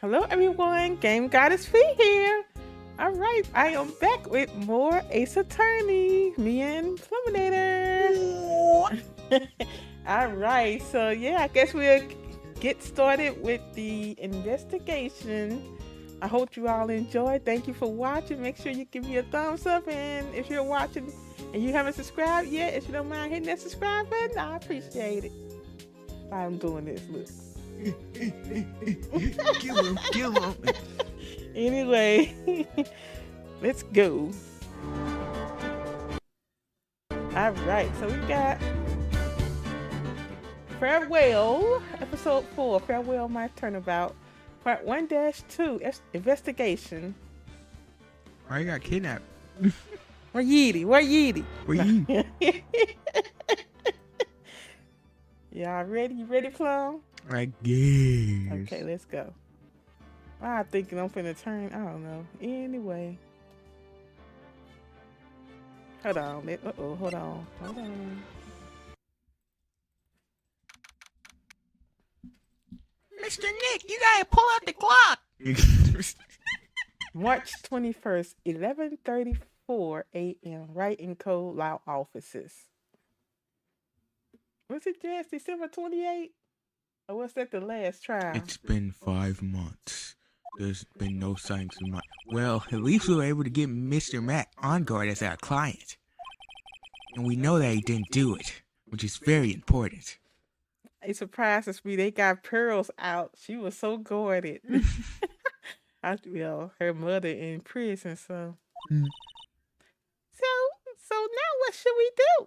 Hello everyone, GameGoddessFee here. Alright, I am back with more Ace Attorney, me and Pluminator. Alright, so yeah, I guess we'll get started with the investigation. I hope you all enjoyed. Thank you for watching. Make sure you give me a thumbs up, and if you're watching and you haven't subscribed yet, if you don't mind hitting that subscribe button, I appreciate it. I'm doing this, look. Kill him. Anyway, let's go. Alright, so we got Farewell, episode 4, Farewell My Turnabout, part 1-2, investigation. I got kidnapped. Where Yeety? Where you? Y'all ready? You ready, Plum? I guess. Okay, let's go. I'm thinking I'm finna turn. I don't know. Anyway. Hold on. Uh-oh, hold on. Mr. Nick, you gotta pull out the clock. March 21st, 11:34 a.m. Right in Code Law offices. Was it just December 28th? Or was that the last trial? It's been 5 months. There's been no signs of my... Well, at least we were able to get Mr. Matt on guard as our client. And we know that he didn't do it, which is very important. It surprises me. They got Pearls out. She was so guarded. Well, her mother in prison, so... So now what should we do?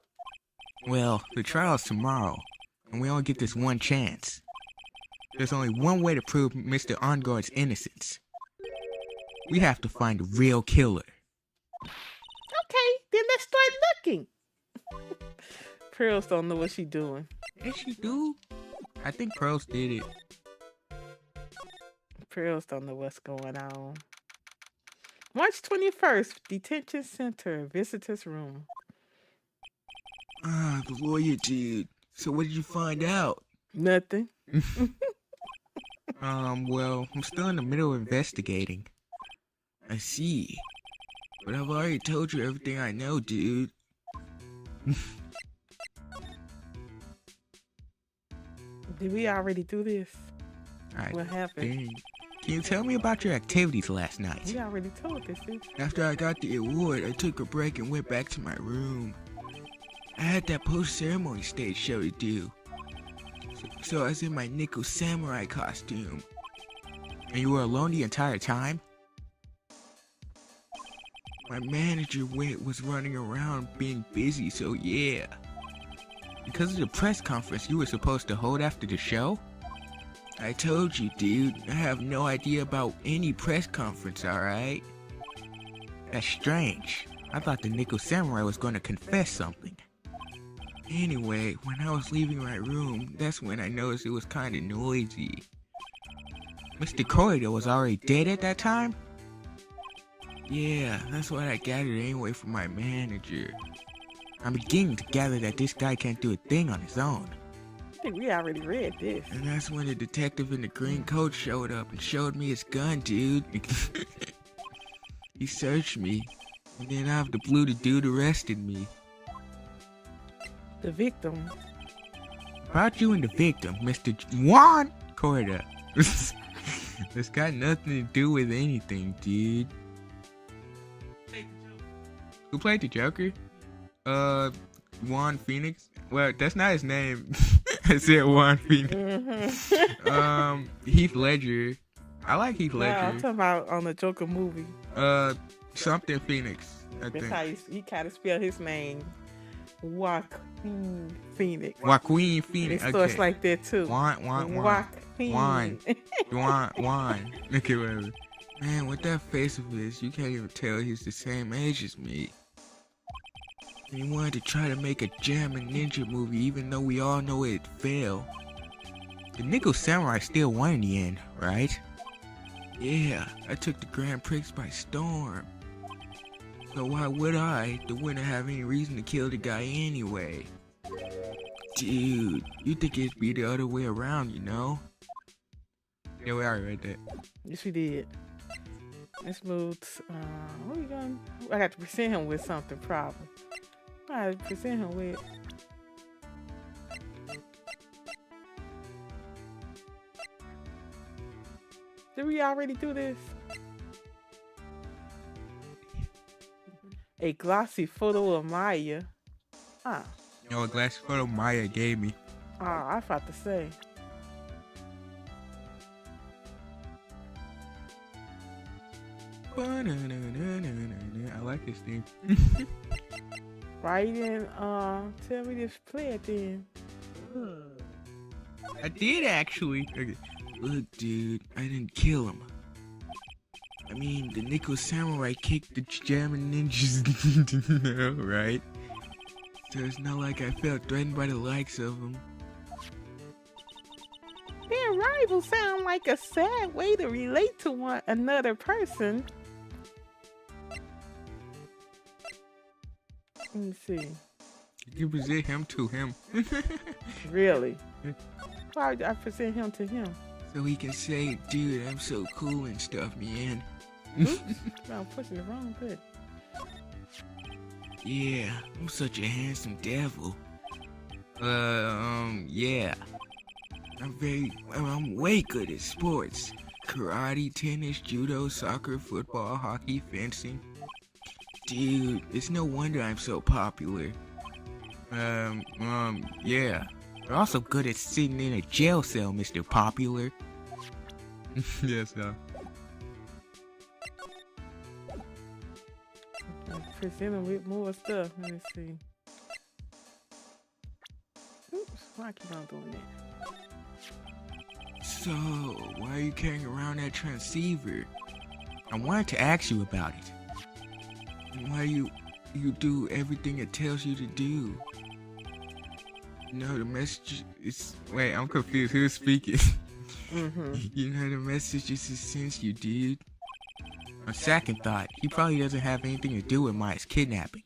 Well, the trial's tomorrow, and we only get this one chance. There's only one way to prove Mr. OnGuard's innocence. We have to find the real killer. Okay, then let's start looking. Pearls don't know what she's doing. Yes, she do. I think Pearls did it. Pearls don't know what's going on. March 21st, detention center, visitors room. Ah, the lawyer dude. So what did you find out? Nothing. Well, I'm still in the middle of investigating. I see. But I've already told you everything I know, dude. Did we already do this? What happened? Dang. Can you tell me about your activities last night? We already told this. After I got the award, I took a break and went back to my room. I had that post-ceremony stage show to do. So I was in my nickel samurai costume. And you were alone the entire time? My manager was running around being busy, so yeah. Because of the press conference you were supposed to hold after the show? I told you, dude, I have no idea about any press conference, alright? That's strange. I thought the nickel samurai was going to confess something. Anyway, when I was leaving my room, that's when I noticed it was kinda noisy. Mr. Corridor was already dead at that time? Yeah, that's what I gathered anyway from my manager. I'm beginning to gather that this guy can't do a thing on his own. I think we already read this. And that's when the detective in the green coat showed up and showed me his gun, dude. He searched me, and then out of the blue the dude arrested me. The victim. About you and the victim, Mr. Juan Corda. This got nothing to do with anything, dude. Who played the Joker? Juan Phoenix? Well, that's not his name. I said Juan Phoenix. Heath Ledger. I like Heath Ledger. No, I'm talking about on the Joker movie. Something Phoenix, I think. That's how he kind of spelled his name. Joaquin Phoenix. Joaquin Phoenix. It starts like that too. Juan. Okay, whatever. Man, with that face of his, you can't even tell he's the same age as me. And he wanted to try to make a German ninja movie, even though we all know it failed. The Nickel Samurai still won in the end, right? Yeah, I took the Grand Prix by storm. So why would I, the winner, have any reason to kill the guy anyway? Dude, you think it'd be the other way around, you know? Yeah, we already read that. Yes, we did. Let's move. What are we going? I got to present him with something. Problem. I got to present him with. Did we already do this? A glossy photo of Maya. Ah. You know, a glass photo Maya gave me. Ah, I was about to say. I like this thing. Right then, tell me this play it then. I did actually. Okay. Look, dude, I didn't kill him. I mean, the Nickel Samurai kicked the German ninjas, right? So it's not like I felt threatened by the likes of them. Being rivals sound like a sad way to relate to one another person. Let me see. You present him to him. Really? Why would I present him to him? So he can say, dude, I'm so cool and stuff, man. Oops, I'm pushing the wrong button. Yeah, I'm such a handsome devil. Yeah. I'm way good at sports. Karate, tennis, judo, soccer, football, hockey, fencing. Dude, it's no wonder I'm so popular. Yeah. You're also good at sitting in a jail cell, Mr. Popular. Yes, sir. Present him with more stuff. Let me see. Oops, why I keep on doing that? So, why are you carrying around that transceiver? I wanted to ask you about it. And why you do everything it tells you to do. You know, the message is... Wait, I'm confused. Who's speaking? You know, the message is to sense you, dude. On second thought, he probably doesn't have anything to do with Maya's kidnapping.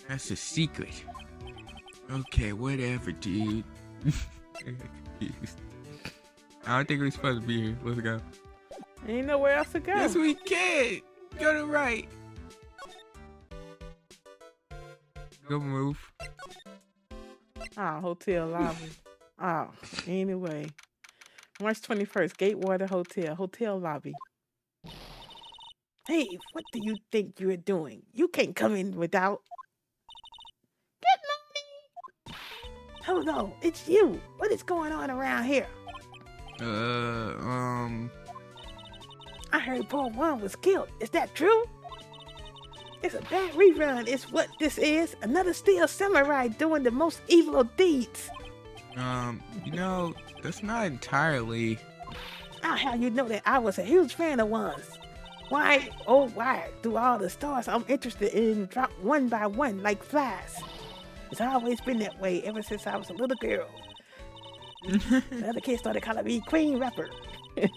That's a secret. Okay, whatever, dude. I don't think we're supposed to be here. Let's go. Ain't nowhere else to go. Yes, we can. Go to the right. Go move. Ah, hotel lobby. Ah, anyway. March 21st, Gatewater Hotel. Hotel lobby. Hey, what do you think you're doing? You can't come in without... Good morning! Hello, it's you. What is going on around here? I heard Paul One was killed. Is that true? It's a bad rerun. It's what this is. Another steel samurai doing the most evil deeds. You know, that's not entirely... How you know that I was a huge fan of ones? Why, oh why, do all the stars I'm interested in drop one by one like flies? It's always been that way ever since I was a little girl. The other kids started calling me Queen Rapper.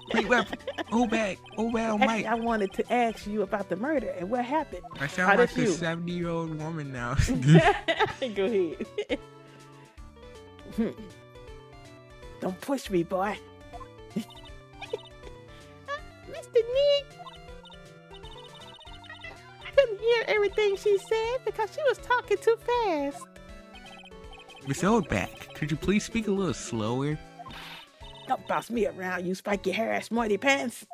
Queen Rapper, oh bad, Mike. I wanted to ask you about the murder and what happened. I sound like a 70-year-old woman now. Go ahead. Don't push me, boy. Mr. Nick. I couldn't hear everything she said because she was talking too fast. Miss Oldback, could you please speak a little slower? Don't boss me around, you spiky hair ass smarty pants.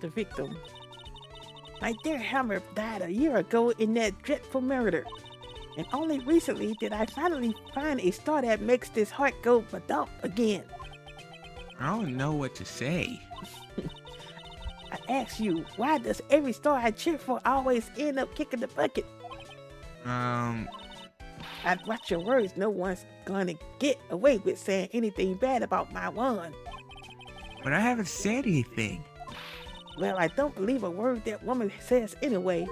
The victim. My dear Hammer died a year ago in that dreadful murder. And only recently did I finally find a star that makes this heart go ba-dump again. I don't know what to say. I ask you, why does every star I cheer for always end up kicking the bucket? I'd watch your words. No one's gonna get away with saying anything bad about my one. But I haven't said anything. Well, I don't believe a word that woman says anyway.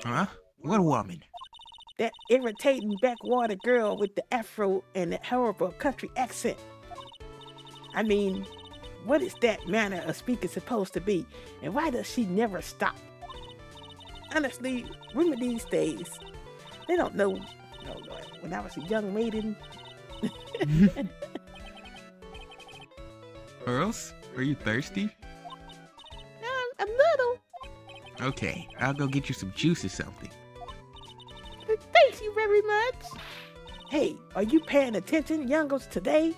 Huh? What woman? That irritating backwater girl with the afro and the horrible country accent. I mean, what is that manner of speaking supposed to be? And why does she never stop? Honestly, remember these days, They don't know. No, when I was a young maiden. Pearls, are you thirsty? A little. Okay, I'll go get you some juice or something. Thank you very much. Hey, are you paying attention, youngos, today?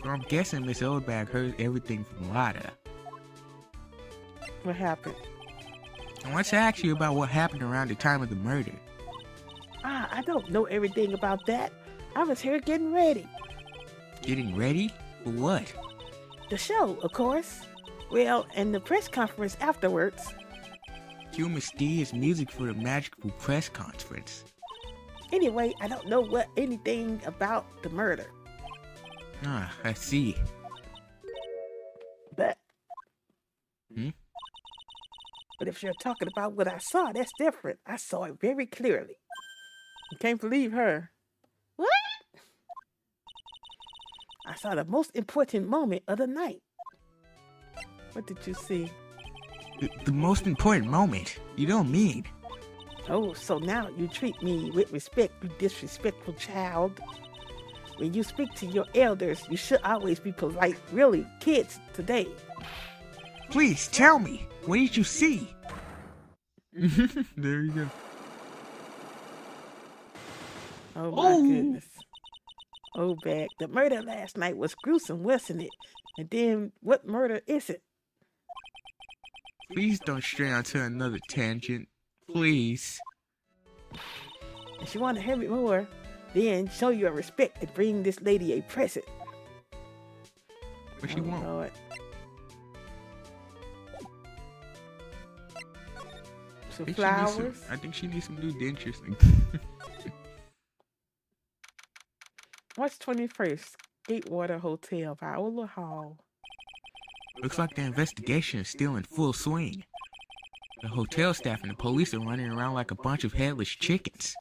Well, I'm guessing Miss Oldbag heard everything from Lotta. What happened? I want to ask you about what happened around the time of the murder. I don't know everything about that. I was here getting ready. Getting ready? For what? The show, of course. Well, and the press conference afterwards. Cue mysterious music for the magical press conference. Anyway, I don't know anything about the murder. Ah, I see. But Hmm? But if you're talking about what I saw, that's different. I saw it very clearly. You can't believe her. What? I saw the most important moment of the night. What did you see? The most important moment? You don't mean? Oh, so now you treat me with respect, you disrespectful child. When you speak to your elders, you should always be polite. Really, kids today. Please tell me. What did you see? There you go. Oh my goodness. Oh, back. The murder last night was gruesome, wasn't it? And then what murder is it? Please don't stray onto another tangent. Please. If you want to hear me more, then show your respect and bring this lady a present. What you want? Lord. Some flowers. I think she needs some new dentures. March 21st, Gatewater Hotel, Viola Hall. Looks like the investigation is still in full swing. The hotel staff and the police are running around like a bunch of headless chickens.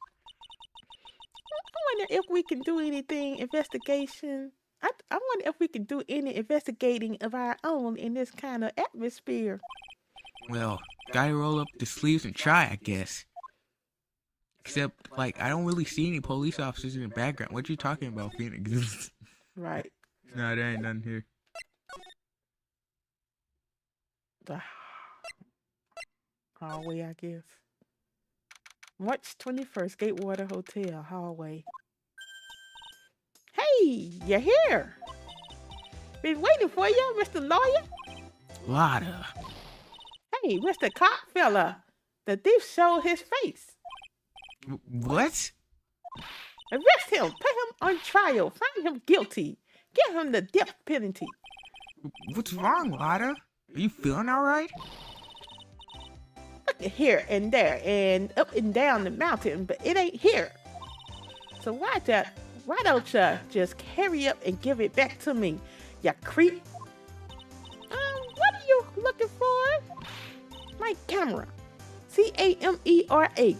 I wonder if we can do anything investigation. I wonder if we can do any investigating of our own in this kind of atmosphere. Well, gotta roll up the sleeves and try, I guess. Except, like, I don't really see any police officers in the background. What you talking about, Phoenix? Right. No, there ain't nothing here. The hallway, I guess. March 21st, Gatewater Hotel, hallway. Hey, you're here. Been waiting for you, Mr. Lawyer. Lotta. Hey, Mr. Cop fella. The thief showed his face. What? Arrest him. Put him on trial. Find him guilty. Give him the death penalty. What's wrong, Lotta? Are you feeling alright? Look at here and there and up and down the mountain, but it ain't here. So why don't you just hurry up and give it back to me, you creep? What are you looking for? My camera. CAMERA.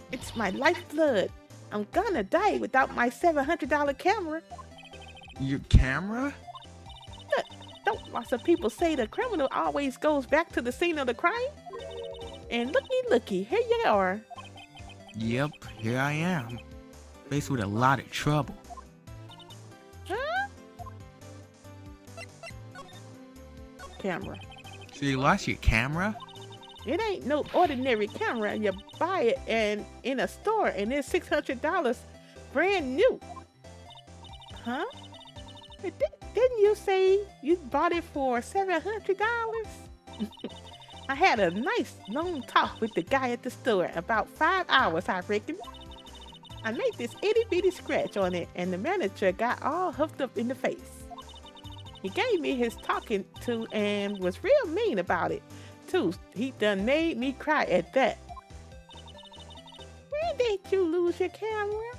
It's my lifeblood. I'm gonna die without my $700 camera. Your camera? Look, don't lots of people say the criminal always goes back to the scene of the crime? And looky, here you are. Yep, here I am. Faced with a lot of trouble. Huh? Camera. So you lost your camera? It ain't no ordinary camera. You buy it and in a store and it's $600 brand new. Huh? Didn't you say you bought it for $700? I had a nice long talk with the guy at the store, about 5 hours, I reckon. I made this itty bitty scratch on it and the manager got all huffed up in the face. He gave me his talking to and was real mean about it too. He done made me cry at that. When did you lose your camera?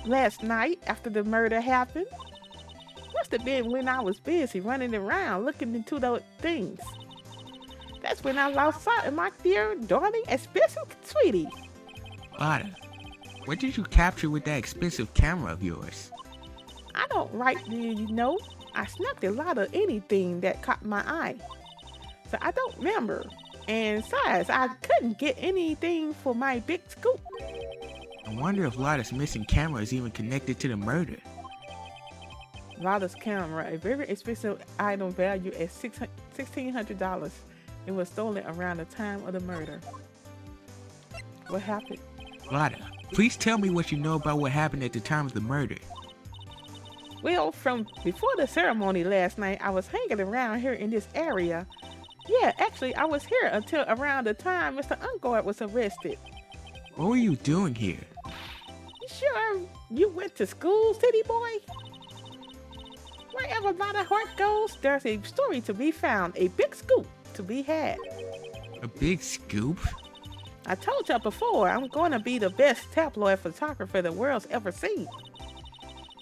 Last night after the murder happened. Must have been when I was busy running around looking into those things. That's when I lost sight of my dear, darling, expensive sweetie. Lotta, what did you capture with that expensive camera of yours? I don't rightly know. I snapped a lot of anything that caught my eye. So I don't remember. And besides, I couldn't get anything for my big scoop. I wonder if Lotta's missing camera is even connected to the murder. Lotta's camera, a very expensive item valued at $1,600. It was stolen around the time of the murder. What happened? Lotta, please tell me what you know about what happened at the time of the murder. Well, from before the ceremony last night, I was hanging around here in this area. Yeah, actually, I was here until around the time Mr. Ungard was arrested. What were you doing here? You sure you went to school, city boy? Wherever Lotta heart goes, there's a story to be found, a big scoop to be had. A big scoop? I told you before, I'm going to be the best tabloid photographer the world's ever seen.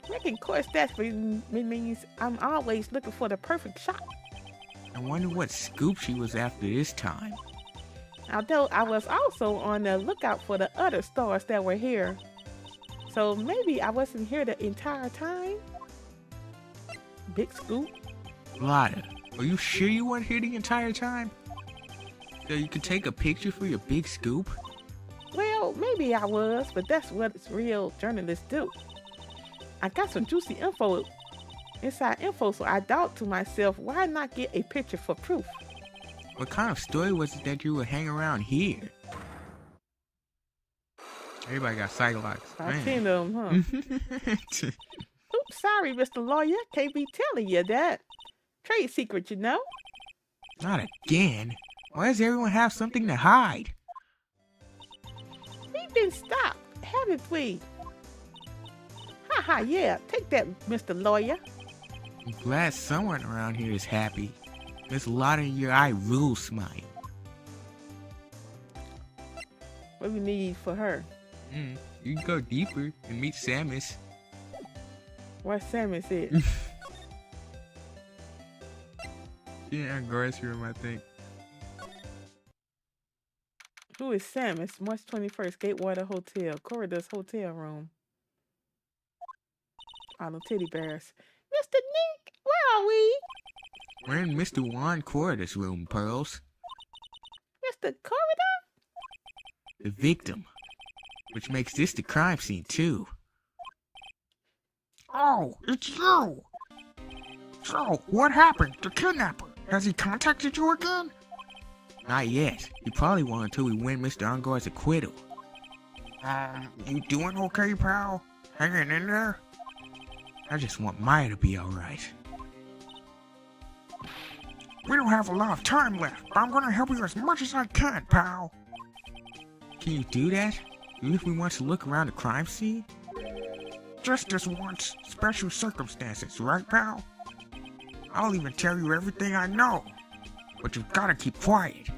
Of course, that means I'm always looking for the perfect shot. I wonder what scoop she was after this time. Although I was also on the lookout for the other stars that were here. So maybe I wasn't here the entire time? Big scoop? Lotta, are you sure you weren't here the entire time? So you could take a picture for your big scoop? Well, maybe I was, but that's what real journalists do. I got some juicy inside info, so I thought to myself, why not get a picture for proof? What kind of story was it that you would hang around here? Everybody got sidewalks. I seen them, huh? Oops, sorry, Mr. Lawyer. Can't be telling you that. Trade secret, you know? Not again. Why does everyone have something to hide? We've been stopped, haven't we? Haha, yeah. Take that, Mr. Lawyer. I'm glad someone around here is happy. There's a lot in your eye rule smile. What we need for her? You can go deeper and meet Samus. Where's Samus at? Yeah, Gar's room, I think. Who is Samus? March 21st, Gatewater Hotel, Corridor's hotel room. Oh, no teddy bears. Mr. Nick, where are we? We're in Mr. Juan Corridor's room, Pearls. Mr. Corridor? The victim. Which makes this the crime scene, too. Oh, it's you! So, what happened? The kidnapper? Has he contacted you again? Not yet. He probably won't until we win Mr. Ungard's acquittal. You doing okay, pal? Hanging in there? I just want Maya to be alright. We don't have a lot of time left, but I'm gonna help you as much as I can, pal. Can you do that? Even if we want to look around the crime scene? Just this once, special circumstances, right, pal? I'll even tell you everything I know, but you've gotta keep quiet.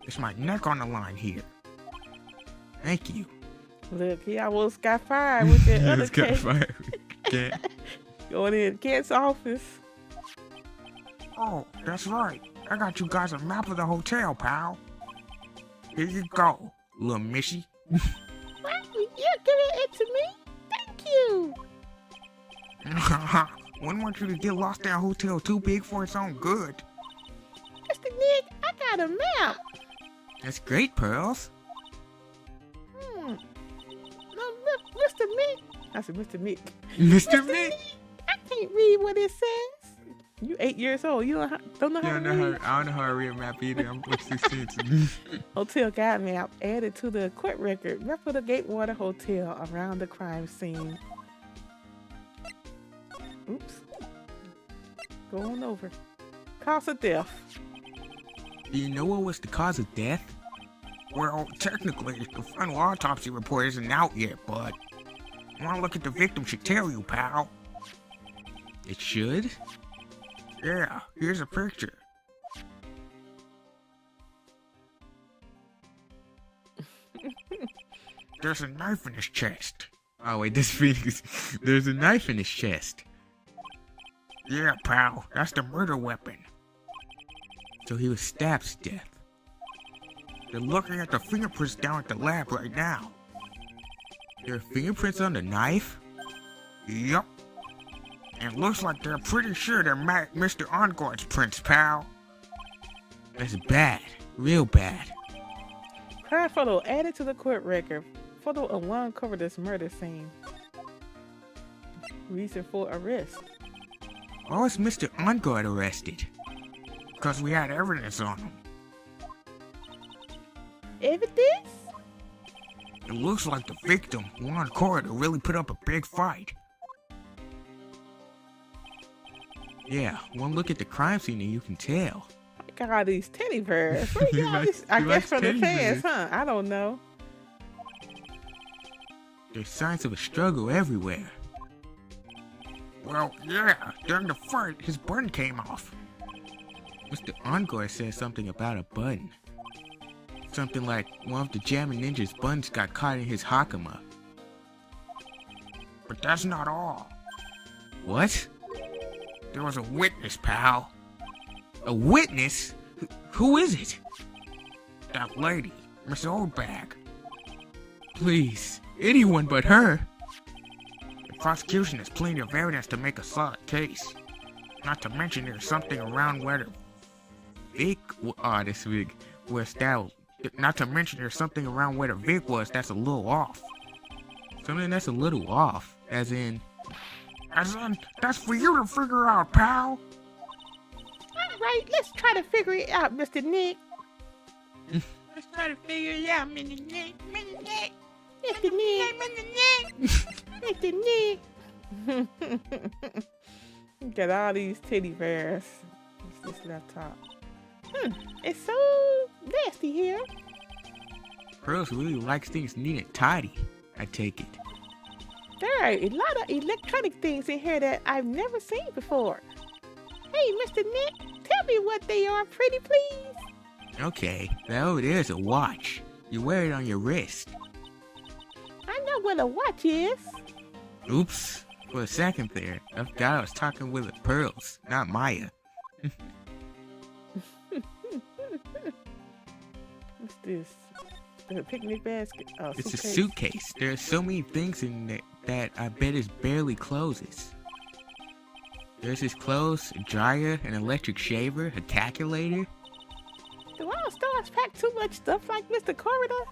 It's my neck on the line here. Thank you. Look, he almost got fired with that other case. Fired. Yeah. Going in Kent's office. Oh, that's right. I got you guys a map of the hotel, pal. Here you go, little missy. What? You're giving it to me? Thank you. Wouldn't want you to get lost in a hotel too big for its own good. Mr. Nick, I got a map. That's great, Pearls. No, look, Mr. Mick. I said Mr. Mick. Mr. Mick? I can't read what it says. You 8 years old. You don't know how to read? I don't know how to read a map either. I'm like 16. Hotel guide map added to the court record. Map of the Gatewater Hotel around the crime scene. Oops. Go on over. Cause of death. Do you know what was the cause of death? Well, technically, the final autopsy report isn't out yet, but one look at the victim should tell you, pal. It should? Yeah, here's a picture. There's a knife in his chest. Oh wait, there's a knife in his chest. Yeah, pal, that's the murder weapon. So he was stabbed to death. They're looking at the fingerprints down at the lab right now. There are fingerprints on the knife? Yup. And looks like they're pretty sure they're Mr. Ungard's prints, pal. That's bad. Real bad. Crime photo added to the court record. Photo of one covered this murder scene. Reason for arrest. Why was Mr. On-Guard arrested? Because we had evidence on him. Evidence? It looks like the victim, Juan Corridor, really put up a big fight. Yeah, one look at the crime scene and you can tell. I got all these teddy bears. Where you got all these? I guess from the fans, huh? I don't know. There's signs of a struggle everywhere. Well, yeah, during the fight, his button came off. Mr. On-Guard said something about a button. Something like one of the Jammin' Ninja's buttons got caught in his Hakama. But that's not all. What? There was a witness, pal. A witness? Who is it? That lady, Miss Oldbag. Please, anyone but her. The prosecution has plenty of evidence to make a solid case. Not to mention there's something around where the Vic? This Vic. Where's that? Not to mention there's something around where the Vic was that's a little off. Something that's a little off, as in... that's for you to figure out, pal. Alright, let's try to figure it out, Mr. Nick. Let's try to figure it out, Mr. Nick. Mr. Nick. Mr. Nick. Got all these teddy bears. What's this laptop? It's so nasty here. Pearls really likes things neat and tidy, I take it. There are a lot of electronic things in here that I've never seen before. Hey, Mr. Nick, tell me what they are, pretty please. Okay, that over there is a watch. You wear it on your wrist. I know what a watch is. Oops. For a second there, I forgot I was talking with the Pearls, not Maya. What's this? The picnic basket? Oh, It's a suitcase. There are so many things in there that I bet it barely closes. There's his clothes, a dryer, an electric shaver, a calculator. Do all stores pack too much stuff like Mr. Corridor?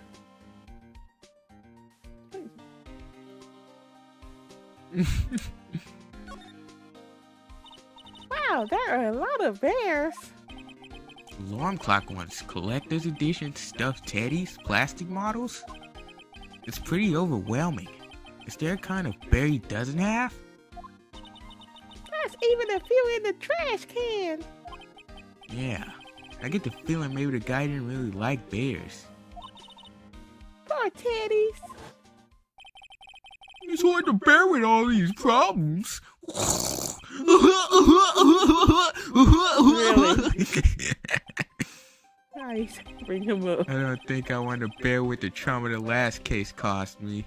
Wow, there are a lot of bears. Alarm clock ones, collector's edition, stuffed teddies, plastic models. It's pretty overwhelming. Is there a kind of bear he doesn't have? There's even a few in the trash can. Yeah, I get the feeling maybe the guy didn't really like bears. Poor teddies. He's like the bear with all these problems. Really? Nice. Bring him up. I don't think I want to bear with the trauma the last case cost me.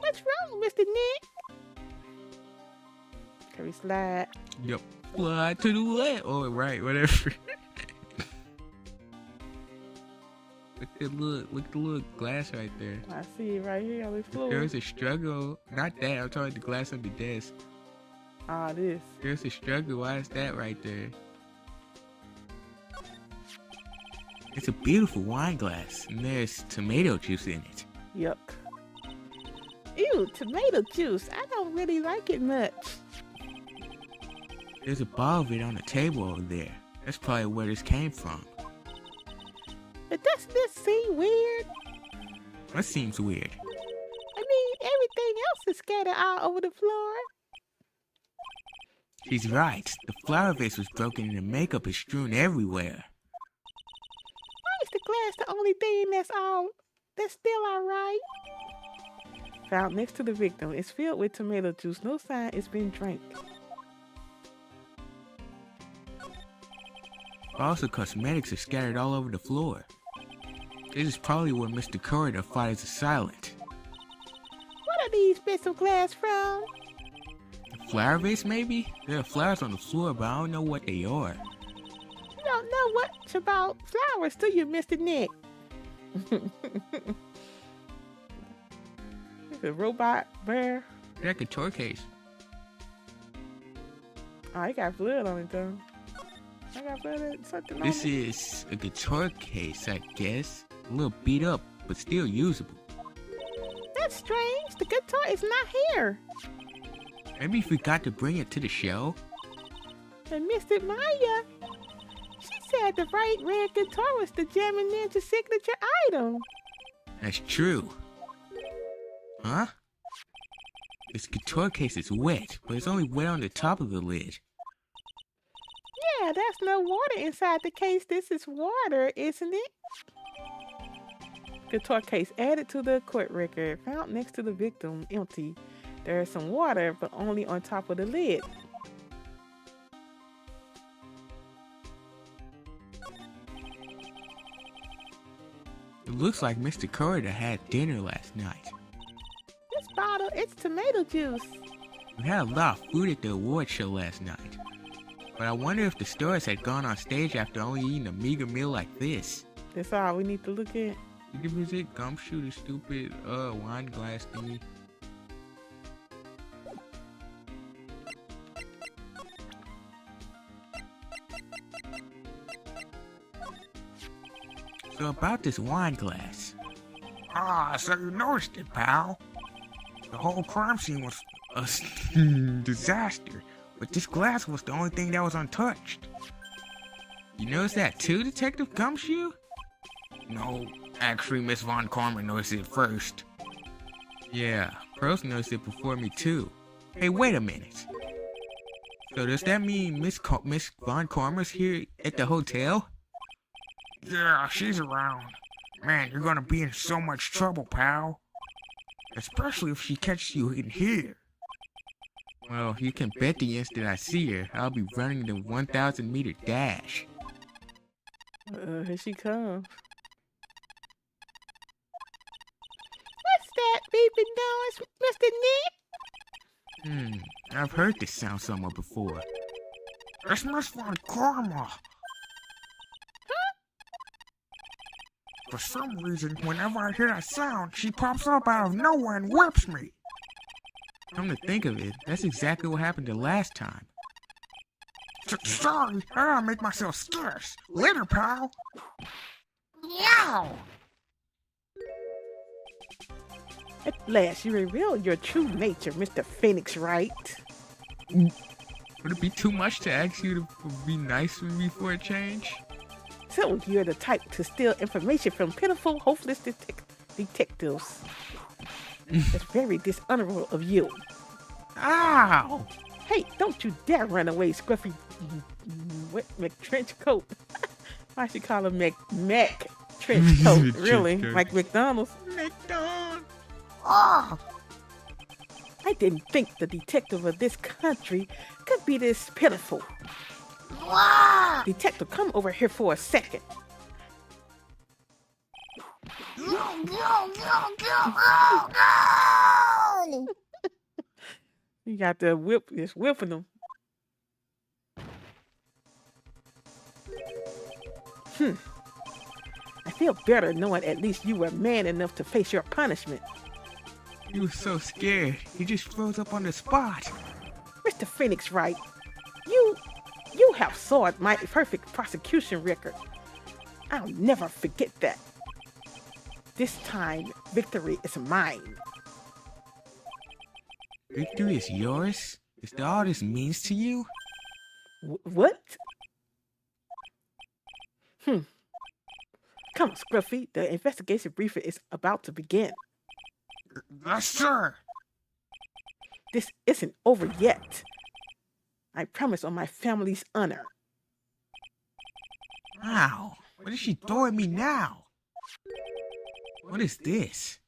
What's wrong, Mr. Nick? Can we slide? Yep. Slide to the left. Oh, right, whatever. Look at the little glass right there. I see it right here on the floor. There's a struggle. Not that. I'm talking the glass on the desk. Ah, this. There's a struggle. Why is that right there? It's a beautiful wine glass, and there's tomato juice in it. Yuck. Ew, tomato juice. I don't really like it much. There's a bottle of it on the table over there. That's probably where this came from. But doesn't this seem weird? That seems weird. I mean, everything else is scattered all over the floor. She's right. The flower vase was broken and the makeup is strewn everywhere. Why is the glass the only thing that's still alright? Found next to the victim. It's filled with tomato juice. No sign it's been drank. Also, cosmetics are scattered all over the floor. This is probably where Mr. Corridor fires silent. What are these bits of glass from? A flower vase, maybe? There are flowers on the floor, but I don't know what they are. You don't know much about flowers, do you, Mr. Nick? It's a robot bear. Like a toy case. Oh, he got blood on it, though. I got better something on This it. is a guitar case, I guess. A little beat up, but still usable. That's strange. The guitar is not here. Maybe you forgot to bring it to the show? And Mr. Maya, she said the bright red guitar was the Jammin' Ninja signature item. That's true. Huh? This guitar case is wet, but it's only wet on the top of the lid. Yeah, there's no water inside the case. This is water, isn't it? Guitar case added to the court record, found next to the victim, empty. There is some water, but only on top of the lid. It looks like Mr. Corridor had dinner last night. This bottle, it's tomato juice. We had a lot of food at the award show last night. But I wonder if the stars had gone on stage after only eating a meager meal like this. That's all we need to look at. You can visit Gumshoe, the stupid wine glass thingy. So about this wine glass. Ah, so you noticed it, pal. The whole crime scene was a disaster, but this glass was the only thing that was untouched. You noticed that too, Detective Gumshoe? No, actually, Miss Von Karma noticed it first. Yeah, Pros noticed it before me too. Hey, wait a minute. So does that mean Miss Von Karma's here at the hotel? Yeah, she's around. Man, you're gonna be in so much trouble, pal. Especially if she catches you in here. Well, you can bet the instant I see her, I'll be running the 1,000-meter dash. Here she comes. What's that beeping noise, Mr. Nick? I've heard this sound somewhere before. It's Miss Von Karma. For some reason, whenever I hear that sound, she pops up out of nowhere and whips me. Come to think of it, that's exactly what happened the last time. Sorry, I gotta make myself scarce. Later, pal. Yow! At last, you revealed your true nature, Mr. Phoenix Wright. Would it be too much to ask you to be nice with me for a change? So you're the type to steal information from pitiful, hopeless detectives. That's very dishonorable of you. Ow! Hey, don't you dare run away, Scruffy trench coat. Why she call him Mac trench coat? Really? Like McDonald's? McDonald's! Ah! I didn't think the detective of this country could be this pitiful. Ah! Detective, come over here for a second. You got the whip, just whipping them. I feel better knowing at least you were man enough to face your punishment. He was so scared, he just froze up on the spot. Mr. Phoenix Wright, you have soiled my perfect prosecution record. I'll never forget that. This time, victory is mine. Victory is yours? Is that all this means to you? What? Come on, Scruffy. The investigation briefing is about to begin. Yes, sir. This isn't over yet. I promise on my family's honor. Wow, what is she throwing me now? What is this?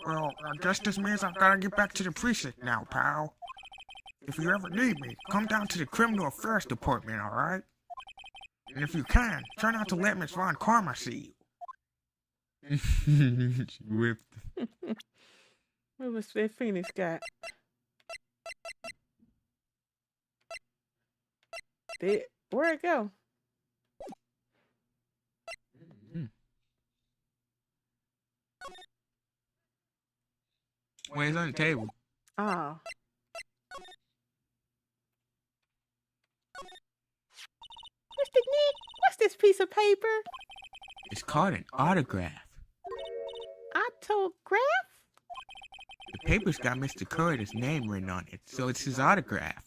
Well, I guess this means I've gotta get back to the precinct now, pal. If you ever need me, come down to the Criminal Affairs Department, alright? And if you can, try not to let Miss Von Karma see you. She whipped. What was that Phoenix got? Where'd it go? Wait, it's on the table. Oh. Mr. Nick, what's this piece of paper? It's called an autograph. Autograph? The paper's got Mr. Corrida's name written on it, so it's his autograph.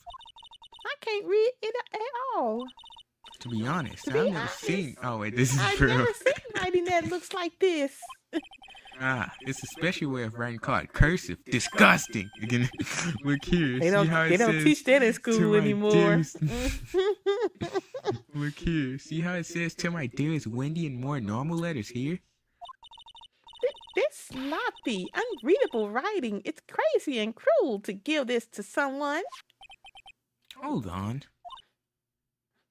I can't read it at all. To be honest, To be I've never honest, seen... Oh, wait, this is I've true. never seen writing that looks like this. It's a special way of writing called cursive. Disgusting. Look here. They See don't, how it they don't says teach that in to school my anymore. dearest- Look here. See how it says to my dearest Wendy in more normal letters here? This sloppy, unreadable writing. It's crazy and cruel to give this to someone. Hold on.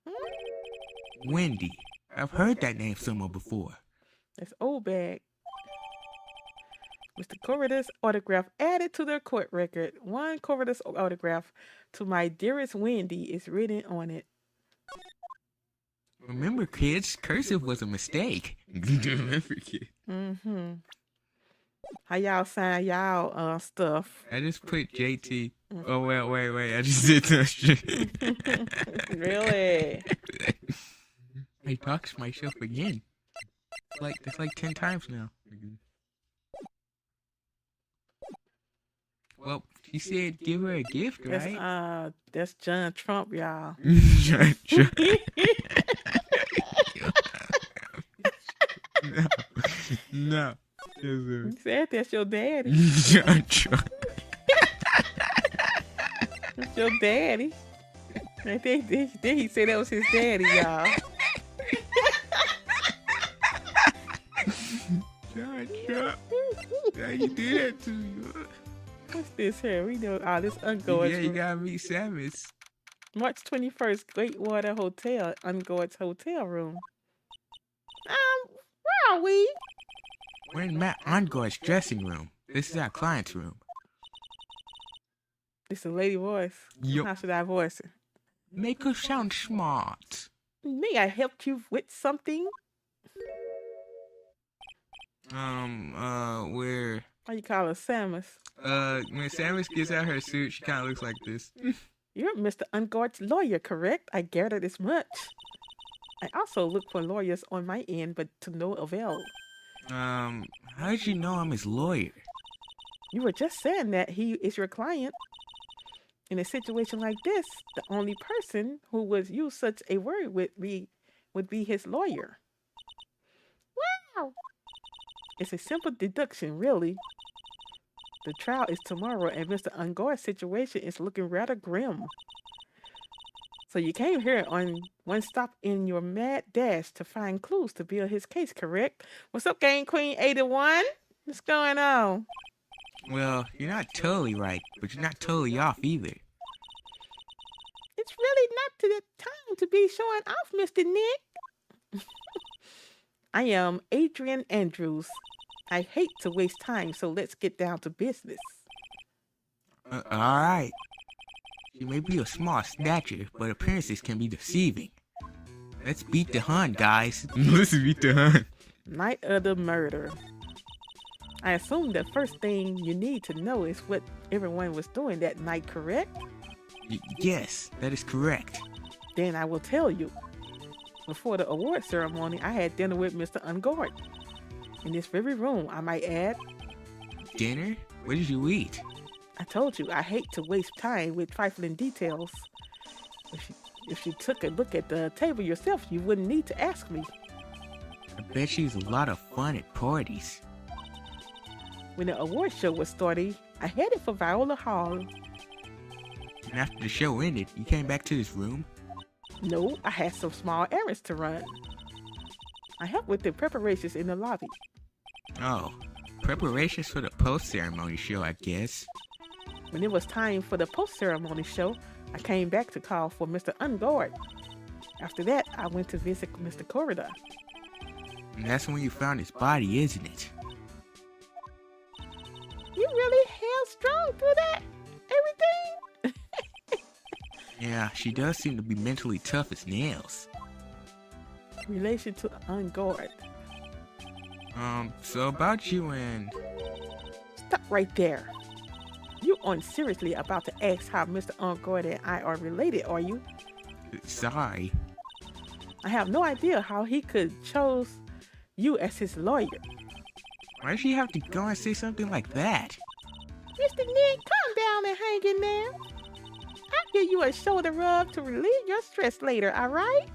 Hmm? Wendy. I've heard that name somewhere before. That's old bag. Mr. Corrida's autograph added to their court record. One Corrida's autograph to my dearest Wendy is written on it. Remember, kids, cursive was a mistake. Remember, kids. Mm-hmm. How y'all sign y'all stuff? I just put JT. Oh, wait. I just did that shit. Really? I doxed myself again. That's like 10 times now. Well, she said give her a gift, right? That's John Trump, y'all. John Trump. No. You said that's your daddy. John Trump. That's your daddy. I think then he said that was his daddy, y'all. John Trump. How you do that to me? What's this here? We know all this Yeah, Ungorge. you gotta meet Samus. March 21st, Greatwater Hotel, Ungorge Hotel Room. Where are we? We're in Matt Ongore's dressing room. This is our client's room. It's a lady voice. Yup. How should I voice it? Make her sound smart. May I help you with something? Where? How you call her, Samus? When Samus gets out her suit, she kind of looks like this. You're Mr. Ungorge's lawyer, correct? I gathered as much. I also look for lawyers on my end, but to no avail. How did you know I'm his lawyer? You were just saying that he is your client. In a situation like this, the only person who would use such a word would be his lawyer. Wow! It's a simple deduction, really. The trial is tomorrow, and Mr. Ungor's situation is looking rather grim. So you came here on one stop in your mad dash to find clues to build his case, correct? What's up, Game Queen 81? What's going on? Well, you're not totally right, but you're not totally off either. It's really not to the time to be showing off, Mr. Nick. I am Adrian Andrews. I hate to waste time, so let's get down to business. Alright. You may be a small stature, but appearances can be deceiving. Let's beat the hunt, guys. Let's beat the hunt. Night of the murder. I assume the first thing you need to know is what everyone was doing that night, correct? Yes, that is correct. Then I will tell you. Before the award ceremony, I had dinner with Mr. Ungord. In this very room, I might add. Dinner? What did you eat? I told you I hate to waste time with trifling details. If you took a look at the table yourself, you wouldn't need to ask me. I bet she's a lot of fun at parties. When the award show was starting, I headed for Viola Hall. And after the show ended, you came back to this room? No, I had some small errands to run. I helped with the preparations in the lobby. Oh, preparations for the post-ceremony show, I guess. When it was time for the post-ceremony show, I came back to call for Mr. Ungord. After that, I went to visit Mr. Corrida. And that's when you found his body, isn't it? You really held strong through that? Everything? Yeah, she does seem to be mentally tough as nails. Relation to Ungord. So about you and... Stop right there. You aren't seriously about to ask how Mr. Ungord and I are related, are you? Sorry. I have no idea how he could chose you as his lawyer. Why does she have to go and say something like that? Mr. Nick, calm down and hang in there. I'll give you a shoulder rub to relieve your stress later, alright?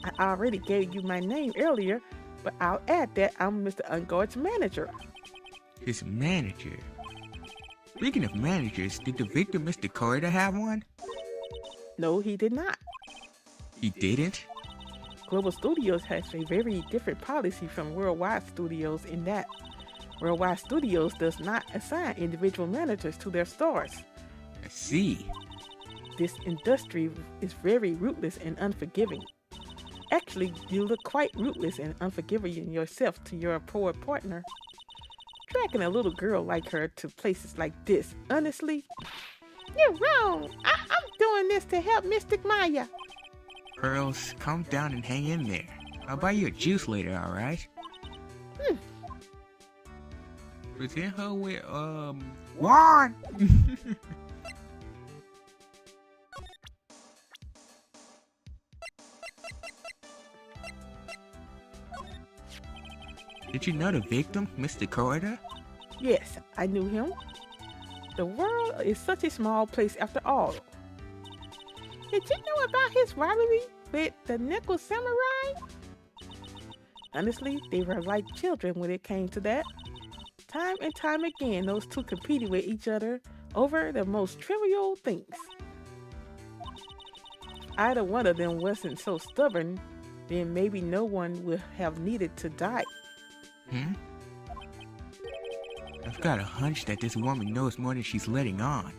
I already gave you my name earlier, but I'll add that I'm Mr. Unguard's manager. His manager. Speaking of managers, did the victim Mr. Corridor have one? No, he did not. He didn't? Global Studios has a very different policy from Worldwide Studios in that Worldwide Studios does not assign individual managers to their stores. I see. This industry is very ruthless and unforgiving. Actually, you look quite ruthless and unforgiving yourself to your poor partner. Dragging a little girl like her to places like this, honestly? You're wrong. I'm doing this to help Mystic Maya. Pearls, calm down and hang in there. I'll buy you a juice later, alright? Present her with, One! Did you know the victim, Mr. Corridor? Yes, I knew him. The world is such a small place after all. Did you know about his rivalry with the Nickel Samurai? Honestly, they were like children when it came to that. Time and time again, those two competed with each other over the most trivial things. Either one of them wasn't so stubborn, then maybe no one would have needed to die. I've got a hunch that this woman knows more than she's letting on.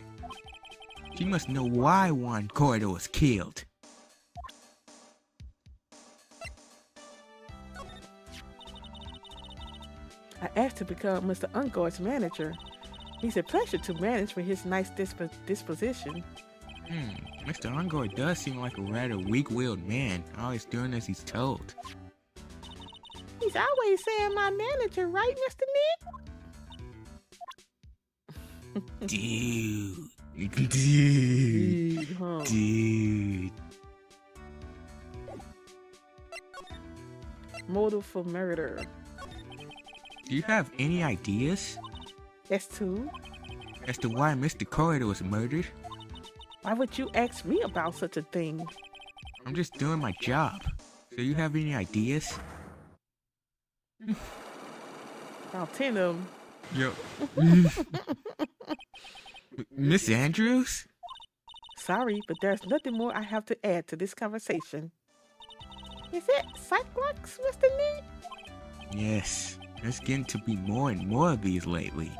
She must know why Juan Corridor was killed. I asked to become Mr. Unguard's manager. He's a pleasure to manage for his nice disposition. Mr. Unguard does seem like a rather weak-willed man, always doing as he's told. He's always saying my manager, right, Mr. Nick? Dude. Motive for murder. Do you have any ideas S2? as to why Mr. Corridor was murdered? Why would you ask me about such a thing? I'm just doing my job. So you have any ideas? About 10 of them. Yo. Miss Andrews? Sorry, but there's nothing more I have to add to this conversation. Is it Cyclops, Mr. Nick? Yes. There's getting to be more and more of these lately.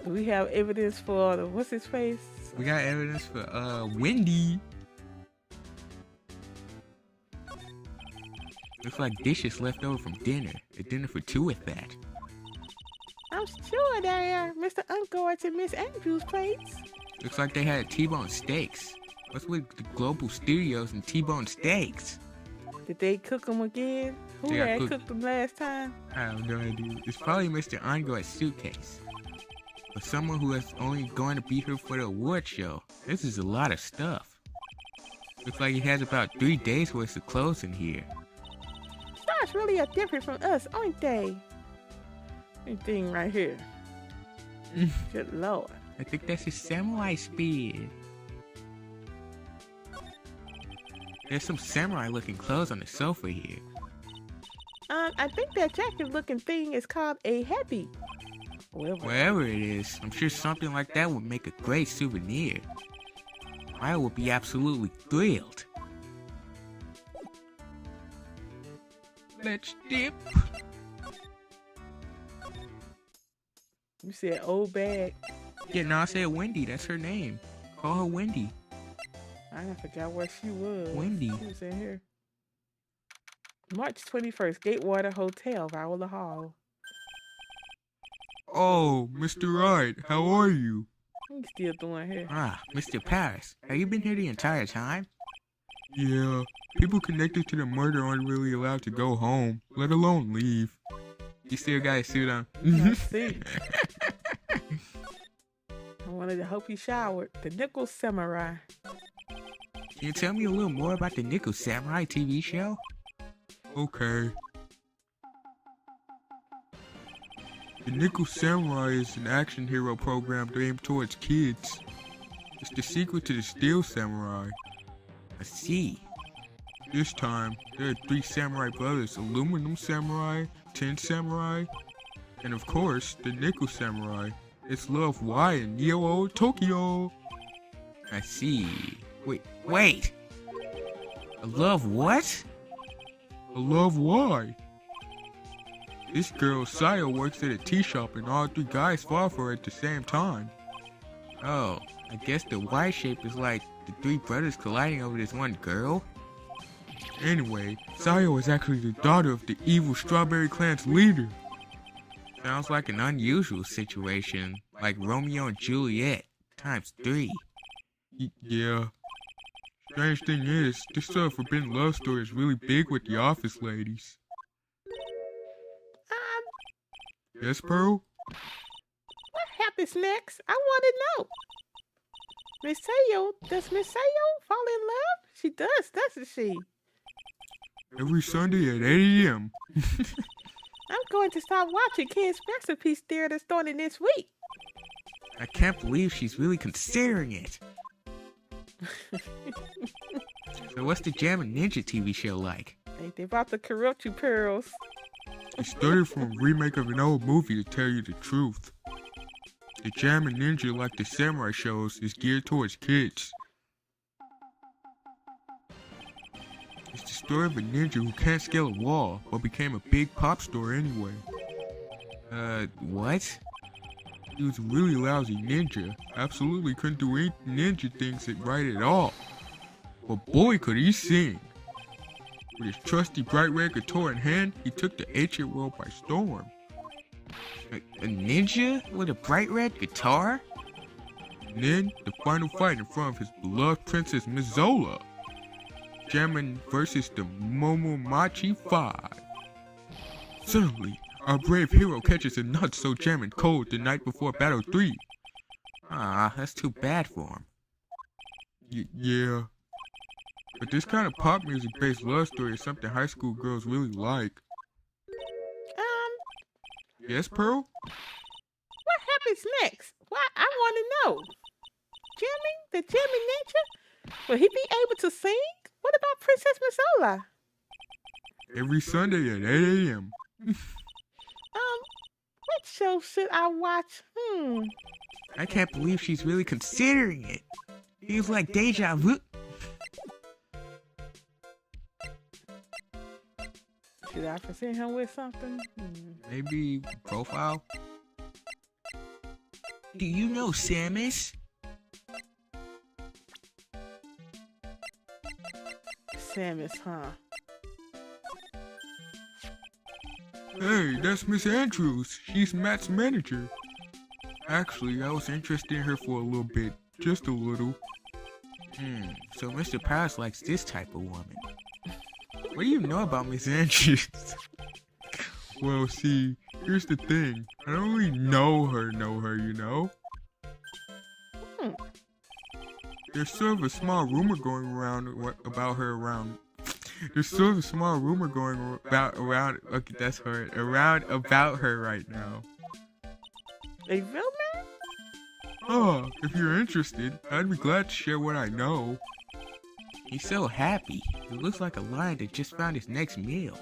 Do we have evidence for the what's his face? We got evidence for Wendy. Looks like dishes left over from dinner. A dinner for two with that. I'm sure they are Mr. Unguard's and Miss Andrews' plates. Looks like they had T-bone steaks. What's with the Global Studios and T-bone steaks? Did they cook them again? Who They got had cooked. cooked them last time? I have no idea. It's probably Mr. Unguard's suitcase. For someone who is only going to be here for the award show, this is a lot of stuff. Looks like he has about 3 days worth of clothes in here. Stars really are different from us, aren't they? Anything right here. Good lord. I think that's his samurai spear. There's some samurai looking clothes on the sofa here. I think that jacket looking thing is called a heavy. Wherever it is, I'm sure something like that would make a great souvenir. I would be absolutely thrilled. Let's dip. You said old bag. Yeah, no, I said Wendy. That's her name. Call her Wendy. I forgot where she was. Wendy. She was in here. March 21st, Gatewater Hotel, Viola Hall. Oh, Mr. Wright, how are you? He's still doing here. Ah, Mr. Paris, have you been here the entire time? Yeah, people connected to the murder aren't really allowed to go home, let alone leave. You still got a suit on? I see. I wanted to hope he showered. The Nickel Samurai. Can you tell me a little more about the Nickel Samurai TV show? Okay. The Nickel Samurai is an action hero program aimed towards kids. It's the sequel to the Steel Samurai. I see. This time, there are 3 samurai brothers, Aluminum Samurai, Tin Samurai, and of course, the Nickel Samurai. It's Love Y in Neo Tokyo. I see. Wait! A love what? A Love Y. This girl, Sayo, works at a tea shop and all 3 guys fall for her at the same time. Oh, I guess the Y shape is like the 3 brothers colliding over this one girl? Anyway, Sayo is actually the daughter of the evil Strawberry Clan's leader. Sounds like an unusual situation, like Romeo and Juliet, ×3. Yeah. Strange thing is, this sort of forbidden love story is really big with the office ladies. Yes, Pearl? What happens next? I want to know. Miss Sayo, does Miss Sayo fall in love? She does, doesn't she? Every Sunday at 8 a.m. I'm going to start watching Ken's Masterpiece Theater starting this week. I can't believe she's really considering it. So what's the Jammin' Ninja TV show like? Ain't they about to corrupt you, Pearls? It started from a remake of an old movie, to tell you the truth. The Jammin' Ninja, like the samurai shows, is geared towards kids. It's the story of a ninja who can't scale a wall, but became a big pop star anyway. What? He was a really lousy ninja, absolutely couldn't do any ninja things right at all. But boy could he sing! With his trusty bright red guitar in hand, he took the ancient world by storm. A ninja with a bright red guitar? And then, the final fight in front of his beloved princess Mizola. Jammin' versus the Momomachi 5. Suddenly, our brave hero catches a nut so jammin' cold the night before Battle 3. Ah, that's too bad for him. Yeah. But this kind of pop music based love story is something high school girls really like. Yes, Pearl? What happens next? Why, I want to know. The Jammin' Ninja? Will he be able to sing? What about Princess Mizola? Every Sunday at 8 a.m. What show should I watch? I can't believe she's really considering it. Feels like deja vu. Should I present him with something? Maybe profile? Do you know Samus? Samus, huh? Hey, that's Miss Andrews. She's Matt's manager. Actually, I was interested in her for a little bit. Just a little. So Mr. Powers likes this type of woman. What do you know about Miss Andrews? Well, see, here's the thing. I don't really know her, you know? There's sort of a small rumor going around about her around. There's sort of a small rumor going around. Okay, that's her. Around about her right now. A real man? Oh, if you're interested, I'd be glad to share what I know. He's so happy. He looks like a lion that just found his next meal.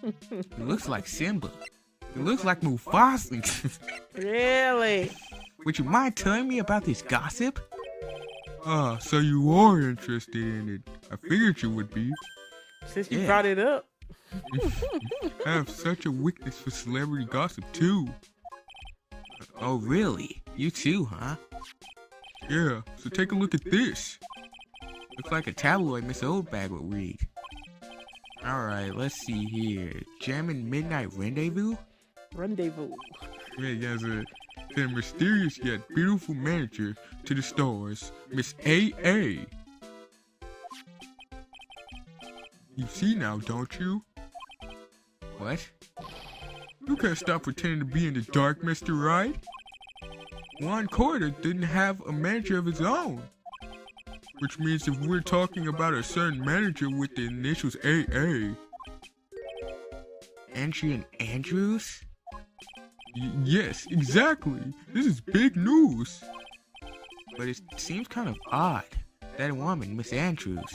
He looks like Simba. He looks like Mufasa. Really? Would you mind telling me about this gossip? Ah, so you are interested in it. I figured you would be. Since you brought it up. I have such a weakness for celebrity gossip too. Oh really? You too, huh? Yeah, so take a look at this. Looks like a tabloid Miss Oldbag would read. Alright, let's see here. Jammin' Midnight Rendezvous? Rendezvous. Yeah, as a mysterious yet beautiful manager to the stars, Miss A.A. You see now, don't you? What? You can't stop pretending to be in the dark, Mr. Right? Juan Corder didn't have a manager of his own. which means if we're talking about a certain manager with the initials AA. Andrew and Andrews? Yes, exactly. This is big news. But it seems kind of odd. That woman, Miss Andrews,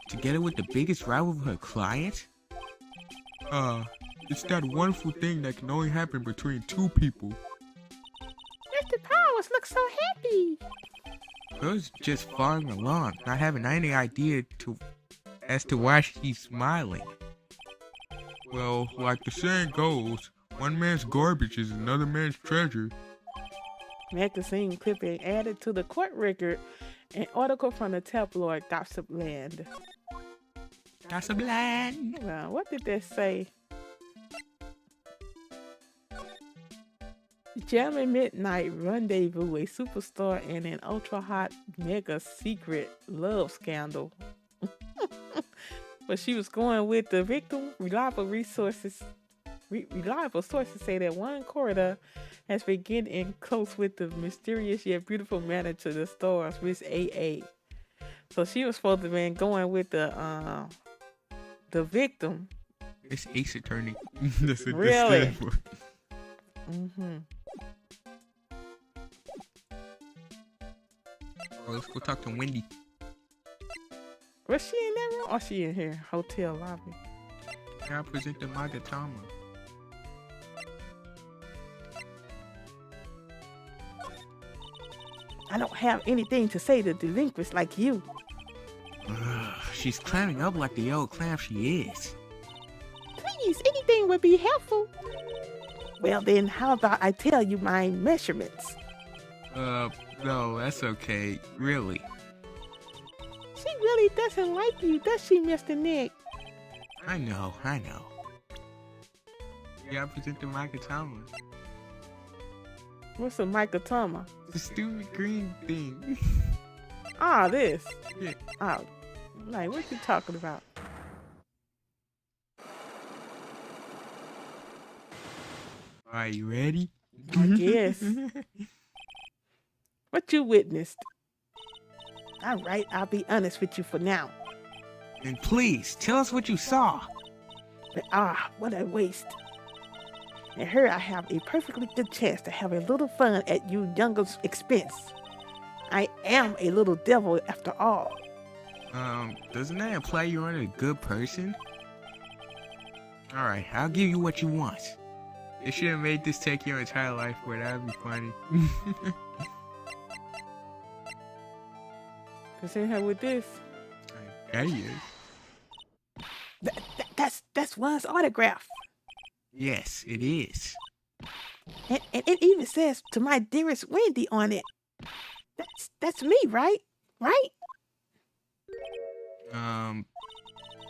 together with the biggest rival of her client? It's that wonderful thing that can only happen between two people. Mr. Powers looks so happy. Girl's just following along, not having any idea as to why she's smiling. Well, like the saying goes, one man's garbage is another man's treasure. Magazine clipping added to the court record. An article from the tabloid Gossip Land. Gossip Land. Well, what did that say? Jamming Midnight Rendezvous, a superstar in an ultra-hot mega secret love scandal. But she was going with the victim. Reliable sources say that one corridor has been getting close with the mysterious yet beautiful manager of the stars, Miss AA. So she was supposed to have been going with the victim. It's Ace Attorney. That's what Really? this stands for. Mm-hmm. Well, let's go talk to Wendy. Was she in that room or she in here? Hotel lobby. I present the Magatama. I don't have anything to say to delinquents like you. She's climbing up like the old clam she is. Please, anything would be helpful. Well then, how about I tell you my measurements? No, that's okay. Really. She really doesn't like you, does she, Mr. Nick? I know. Yeah, I present the Magatama. What's a microtoma? The stupid green thing. Ah, this. Yeah. Oh, like what you talking about? Are you ready? I guess. What you witnessed? All right, I'll be honest with you for now. And please, tell us what you saw. But what a waste. And here I have a perfectly good chance to have a little fun at you younger's expense. I am a little devil after all. Doesn't that imply you aren't a good person? Alright, I'll give you what you want. They should have made this take your entire life, but that'd be funny. Cause in here with this. There he is. That's one's autograph. Yes, it is. And it even says to my dearest Wendy on it. That's me, right? Right?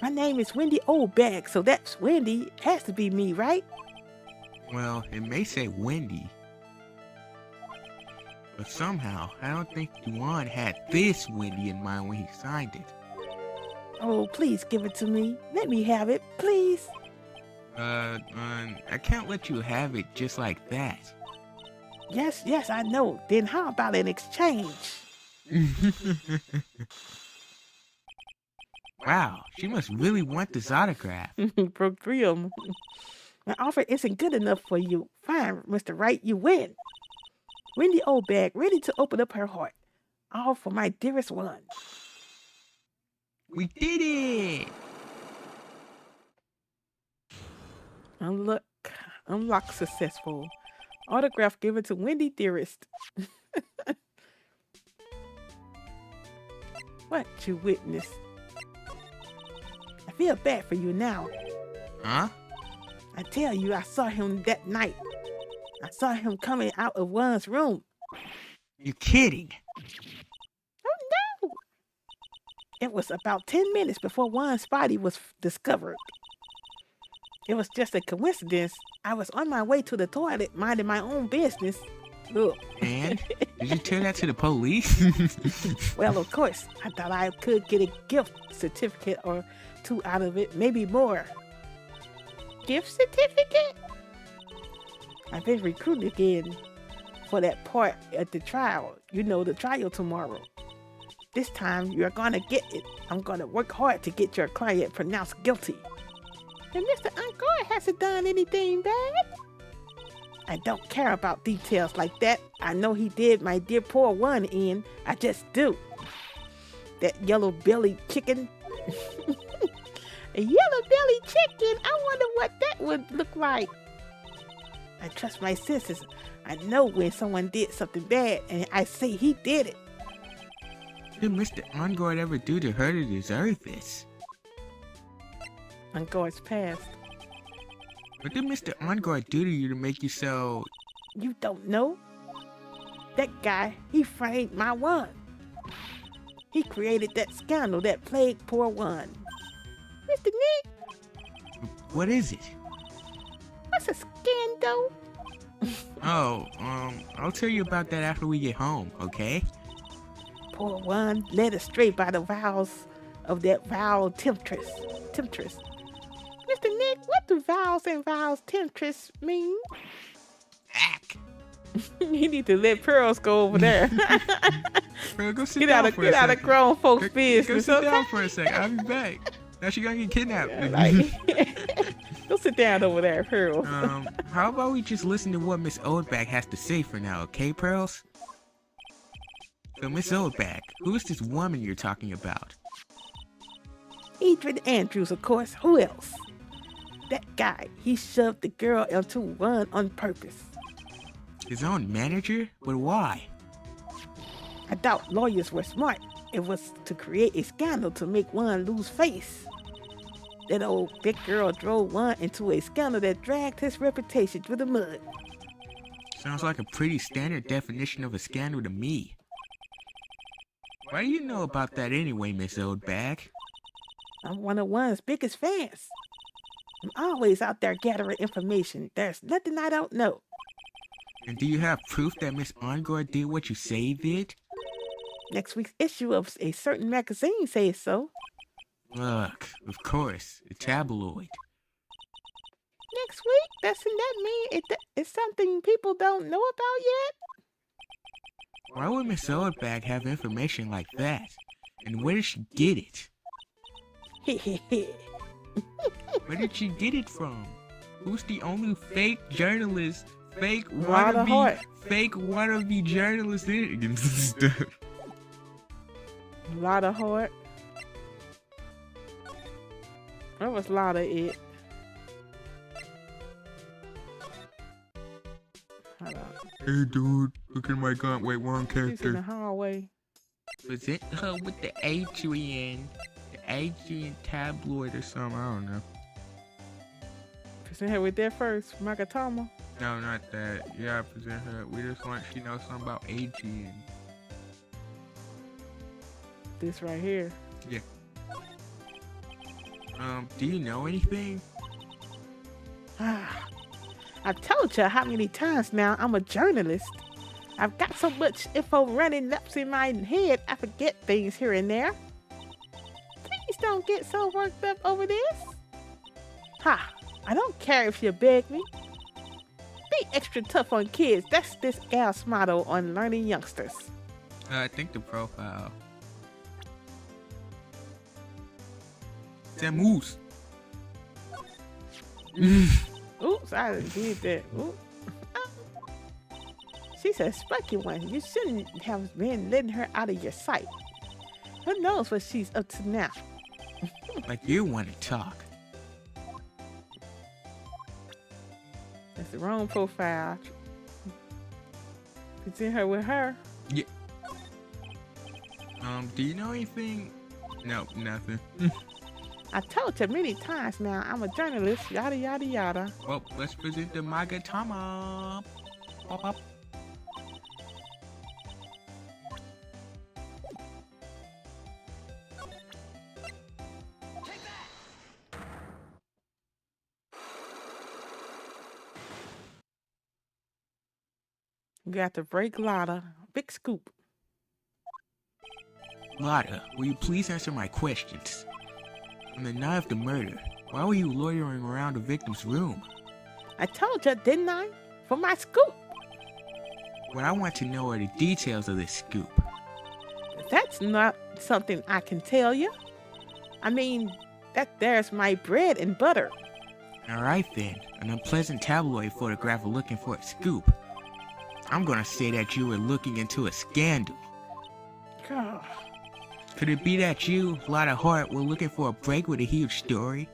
My name is Wendy Oldbag, so that's Wendy. Has to be me, right? Well, it may say Wendy. But somehow, I don't think Duan had this Wendy in mind when he signed it. Oh, please give it to me. Let me have it, please. I can't let you have it just like that. Yes, I know. Then how about an exchange? Wow, she must really want this autograph. Broke 3 of them. My offer isn't good enough for you. Fine, Mr. Wright, you win. Wendy Oldbag, ready to open up her heart. All for my dearest one. We did it! Unlock successful. Autograph given to Wendy dearest. What you witnessed? I feel bad for you now. Huh? I tell you, I saw him that night. I saw him coming out of one's room. You're kidding. Oh no! It was about 10 minutes before one's body was discovered. It was just a coincidence. I was on my way to the toilet, minding my own business. Look. And? Did you tell that to the police? Well, of course. I thought I could get a gift certificate or 2 out of it, maybe more. Gift certificate? I've been recruited again for that part at the trial. You know, the trial tomorrow. This time you're gonna get it. I'm gonna work hard to get your client pronounced guilty. And Mr. Encore hasn't done anything bad. I don't care about details like that. I know he did my dear poor one in. I just do. That yellow-bellied chicken. A yellow-bellied chicken? I wonder what that would look like. I trust my senses. I know when someone did something bad, and I say he did it. What did Mr. Encore ever do to her to deserve this? Encore's past. What did Mr. Encore do to you to make you so... You don't know? That guy, he framed my one. He created that scandal that plagued poor one. Mr. Nick? What is it? What's a scandal? Oh, I'll tell you about that after we get home, okay? Poor one, led astray by the vows of that vile temptress. Mr. Nick, what do vows and vows temptress mean? Ack! You need to let Pearls go over there. Pearl, go sit down for a second. Get out of grown folks' business. Go sit down for a second. I'll be back. Now she gonna get kidnapped. Go sit down over there, Pearls. How about we just listen to what Miss Oldback has to say for now, okay, Pearls? So, Miss Oldback, who is this woman you're talking about? Adrian Andrews, of course. Who else? That guy, he shoved the girl into one on purpose. His own manager? But why? I doubt lawyers were smart. It was to create a scandal to make one lose face. That old big girl drove one into a scandal that dragged his reputation through the mud. Sounds like a pretty standard definition of a scandal to me. Why do you know about that anyway, Miss Oldback? I'm one of one's biggest fans. I'm always out there gathering information. There's nothing I don't know. And do you have proof that Miss Encore did what you say he did? Next week's issue of a certain magazine says so. Look, of course, a tabloid. Next week? Doesn't that mean it's something people don't know about yet? Why would Miss Oldback have information like that? And where did she get it? Where did she get it from? Who's the only fake journalist, fake wannabe journalist in stuff? Lotta Hart. That was Lotta it. Hold on. Hey dude, look at my gun. Wait, wrong She's in the character. hallway. Present her with the Adrian tabloid or something, I don't know. Present her with that first, Makatama. No, not that. Yeah, present her. We just want she knows something about Adrian. This right here. Yeah. Do you know anything? I've told you how many times now I'm a journalist. I've got so much info running laps in my head, I forget things here and there. Please don't get so worked up over this. I don't care if you beg me. Be extra tough on kids. That's this gal's motto on learning youngsters. I think the profile. Moose. Oops, I did that. Oops. She's a spunky one. You shouldn't have been letting her out of your sight. Who knows what she's up to now? Like you want to talk. That's the wrong profile. Present her with her. Yeah. Do you know anything? No, nothing. I told you many times now, I'm a journalist, yada yada yada. Well, let's present the Magatama. Pop up. You got to break Lotta. Big scoop. Lotta, will you please answer my questions? On the night of the murder, why were you loitering around the victim's room? I told you, didn't I? For my scoop. What I want to know are the details of this scoop. The That's not something I can tell you. I mean, there's my bread and butter. Alright then, an unpleasant tabloid photographer looking for a scoop. I'm gonna say that you were looking into a scandal. God. Could it be that you, lot of heart, were looking for a break with a huge story?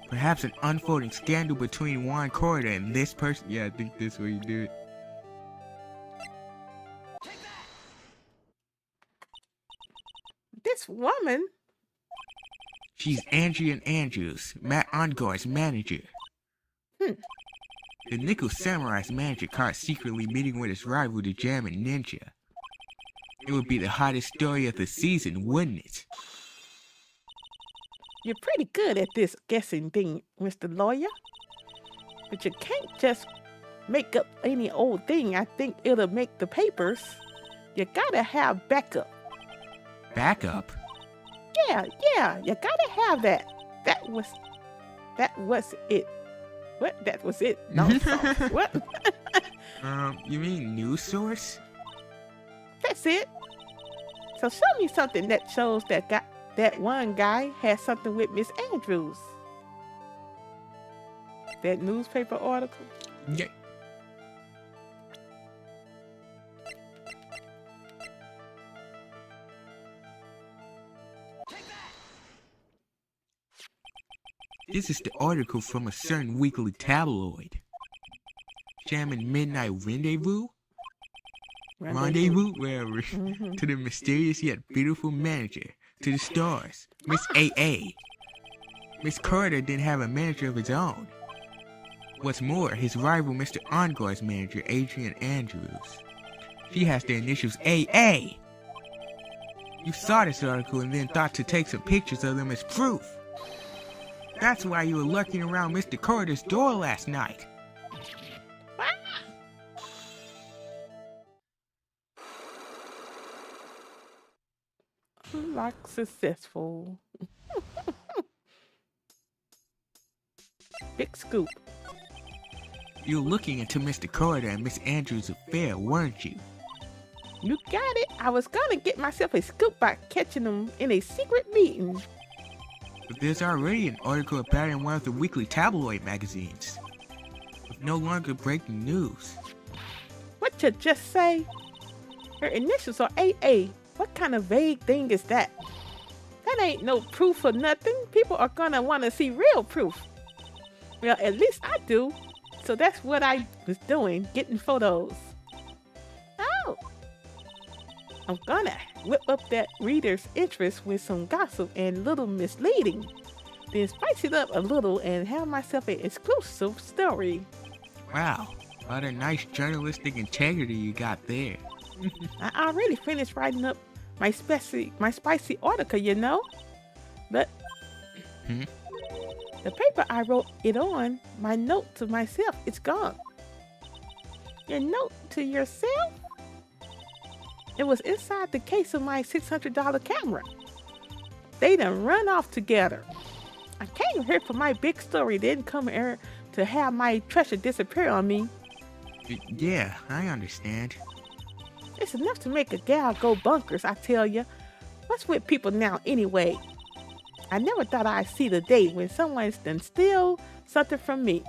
Perhaps an unfolding scandal between Juan Corda and this person? Yeah, I think this way you do it. This woman? She's Andrea Andrews, Matt Ongar's manager. The Nickel Samurai's manager caught secretly meeting with his rival, the German Ninja. It would be the hottest story of the season, wouldn't it? You're pretty good at this guessing thing, Mr. Lawyer. But you can't just make up any old thing I think it'll make the papers. You gotta have backup. Backup? Yeah, you gotta have that. That was it. What? That was it. No, what? You mean news source? That's it. So show me something that shows that one guy has something with Miss Andrews. That newspaper article. Yeah. This is the article from a certain weekly tabloid. Jamming Midnight Rendezvous? Rendezvous? Wherever. To the mysterious yet beautiful manager. To the stars. Miss A.A. Miss Carter didn't have a manager of his own. What's more, his rival Mr. Ongar's manager, Adrian Andrews. She has the initials A.A. You saw this article and then thought to take some pictures of them as proof. That's why you were lurking around Mr. Carter's door last night. Like successful. Big scoop. You were looking into Mr. Carter and Miss Andrews' affair, weren't you? You got it. I was gonna get myself a scoop by catching them in a secret meeting. But there's already an article about it in one of the weekly tabloid magazines. With no longer breaking news. What you just say? Her initials are AA. What kind of vague thing is that? That ain't no proof or nothing. People are gonna want to see real proof. Well, at least I do. So that's what I was doing, getting photos. Oh. I'm gonna whip up that reader's interest with some gossip and a little misleading. Then spice it up a little and have myself an exclusive story. Wow, what a nice journalistic integrity you got there. I already finished writing up my spicy article, you know. But the paper I wrote it on, my note to myself, it's gone. Your note to yourself? It was inside the case of my $600 camera. They done run off together. I came here for my big story, didn't come here to have my treasure disappear on me. Yeah, I understand. It's enough to make a gal go bonkers, I tell ya. What's with people now anyway? I never thought I'd see the day when someone's done steal something from me.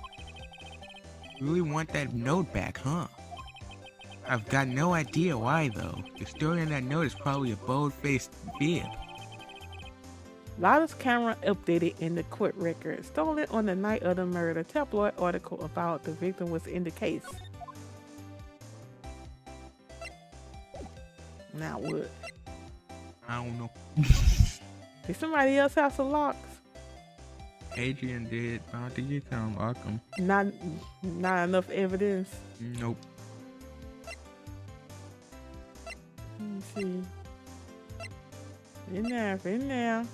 You really want that note back, huh? I've got no idea why though. The story in that note is probably a bold-faced fib. Lotta's camera updated in the court record. Stolen on the night of the murder. Tabloid article about the victim was in the case. Now what? I don't know. Did somebody else have some locks? Adrian did. I don't think you can unlock them. Not enough evidence. Nope. Let me see. In there.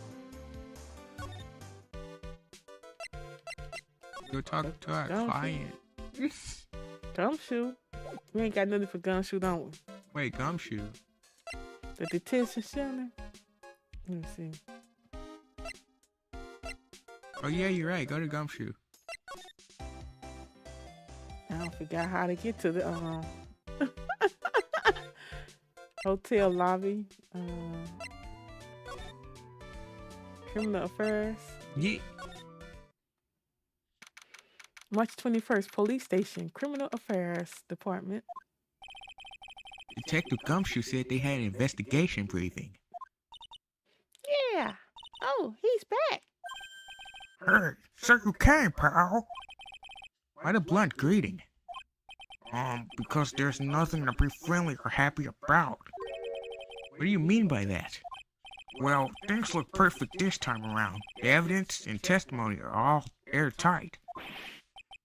Go talk to our client. Gumshoe. We ain't got nothing for Gumshoe, don't we? Wait, Gumshoe? The detention center? Let me see. Oh yeah, you're right. Go to Gumshoe. I forgot how to get to the Hotel lobby. Criminal affairs. Yeah. March 21st, police station, criminal affairs department. Detective Gumshoe said they had an investigation briefing. Yeah. Oh, he's back. Hey, so you came, pal. Why the blunt greeting? Because there's nothing to be friendly or happy about. What do you mean by that? Well, things look perfect this time around. The evidence and testimony are all airtight.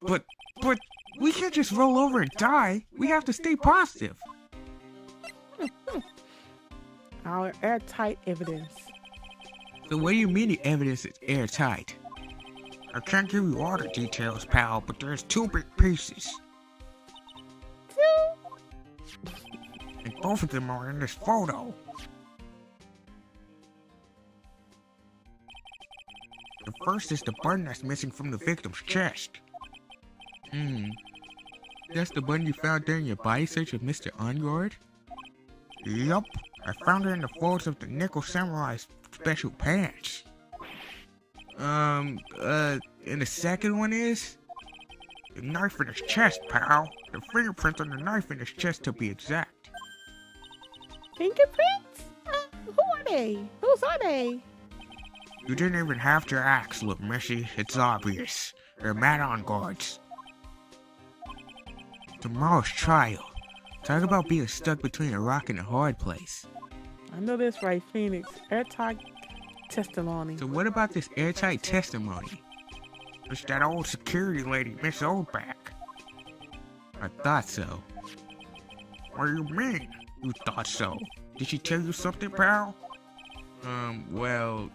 But we can't just roll over and die. We have to stay positive. Our airtight evidence. So what do you mean the evidence is airtight? I can't give you all the details, pal, but there's 2 big pieces. 2? And both of them are in this photo. The first is the button that's missing from the victim's chest. That's the button you found during your body search of Mr. Ongord? Yup, I found it in the folds of the Nickel Samurai's special pants. And the second one is? The knife in his chest, pal. The fingerprints on the knife in his chest to be exact. Fingerprints? Who are they? Whose are they? You didn't even have to ask, look, Missy. It's obvious. They're Matt Ongord's. Tomorrow's trial. Talk about being stuck between a rock and a hard place. I know that's right, Phoenix. Airtight testimony. So what about this airtight testimony? It's that old security lady, Miss Oldback. I thought so. What do you mean, you thought so? Did she tell you something, pal? Well...